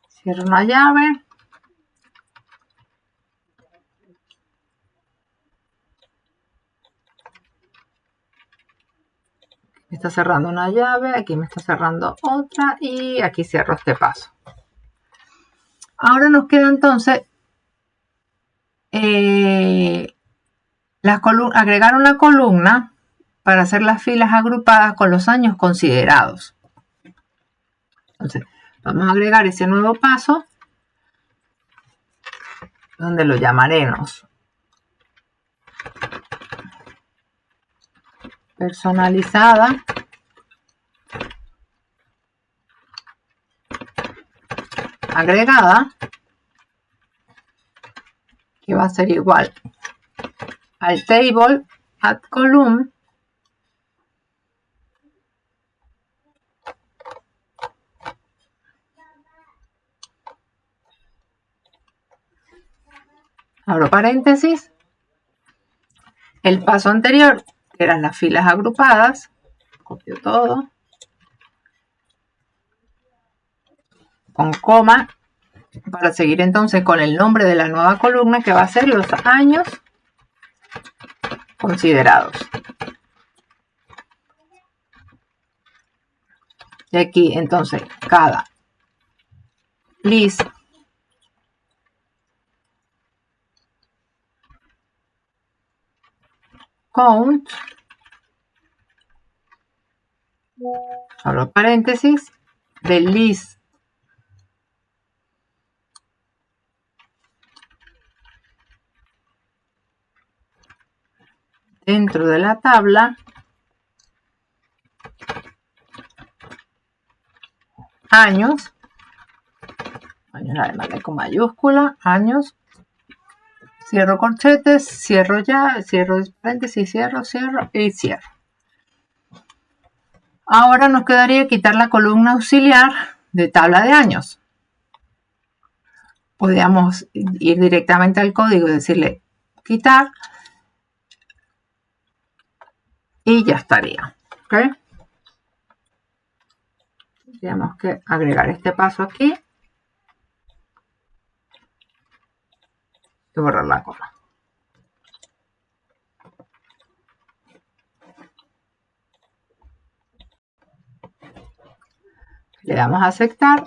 cierro una llave, me está cerrando una llave, aquí me está cerrando otra y aquí cierro este paso. Ahora nos queda entonces agregar una columna para hacer las filas agrupadas con los años considerados. Entonces, vamos a agregar ese nuevo paso, donde lo llamaremos personalizada agregada, que va a ser igual al table add column abro paréntesis, el paso anterior, que eran las filas agrupadas, copio todo, con coma, para seguir entonces con el nombre de la nueva columna, que va a ser los años considerados. Y aquí entonces cada list count, abro paréntesis, del list dentro de la tabla años la demandé con mayúscula, años, cierro corchetes, cierro ya, cierro paréntesis, cierro y cierro. Ahora nos quedaría quitar la columna auxiliar de tabla de años. Podríamos ir directamente al código y decirle quitar y ya estaría. ¿Okay? Tenemos que agregar este paso aquí y borrar la coma. Le damos a aceptar.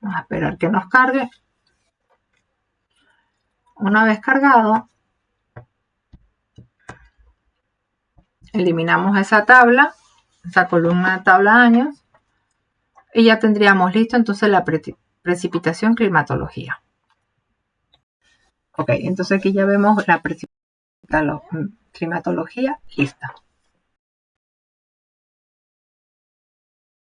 Vamos a esperar que nos cargue. Una vez cargado, eliminamos esa tabla, esa columna de tabla años, y ya tendríamos listo entonces la precipitación climatología. Ok, entonces aquí ya vemos la climatología lista.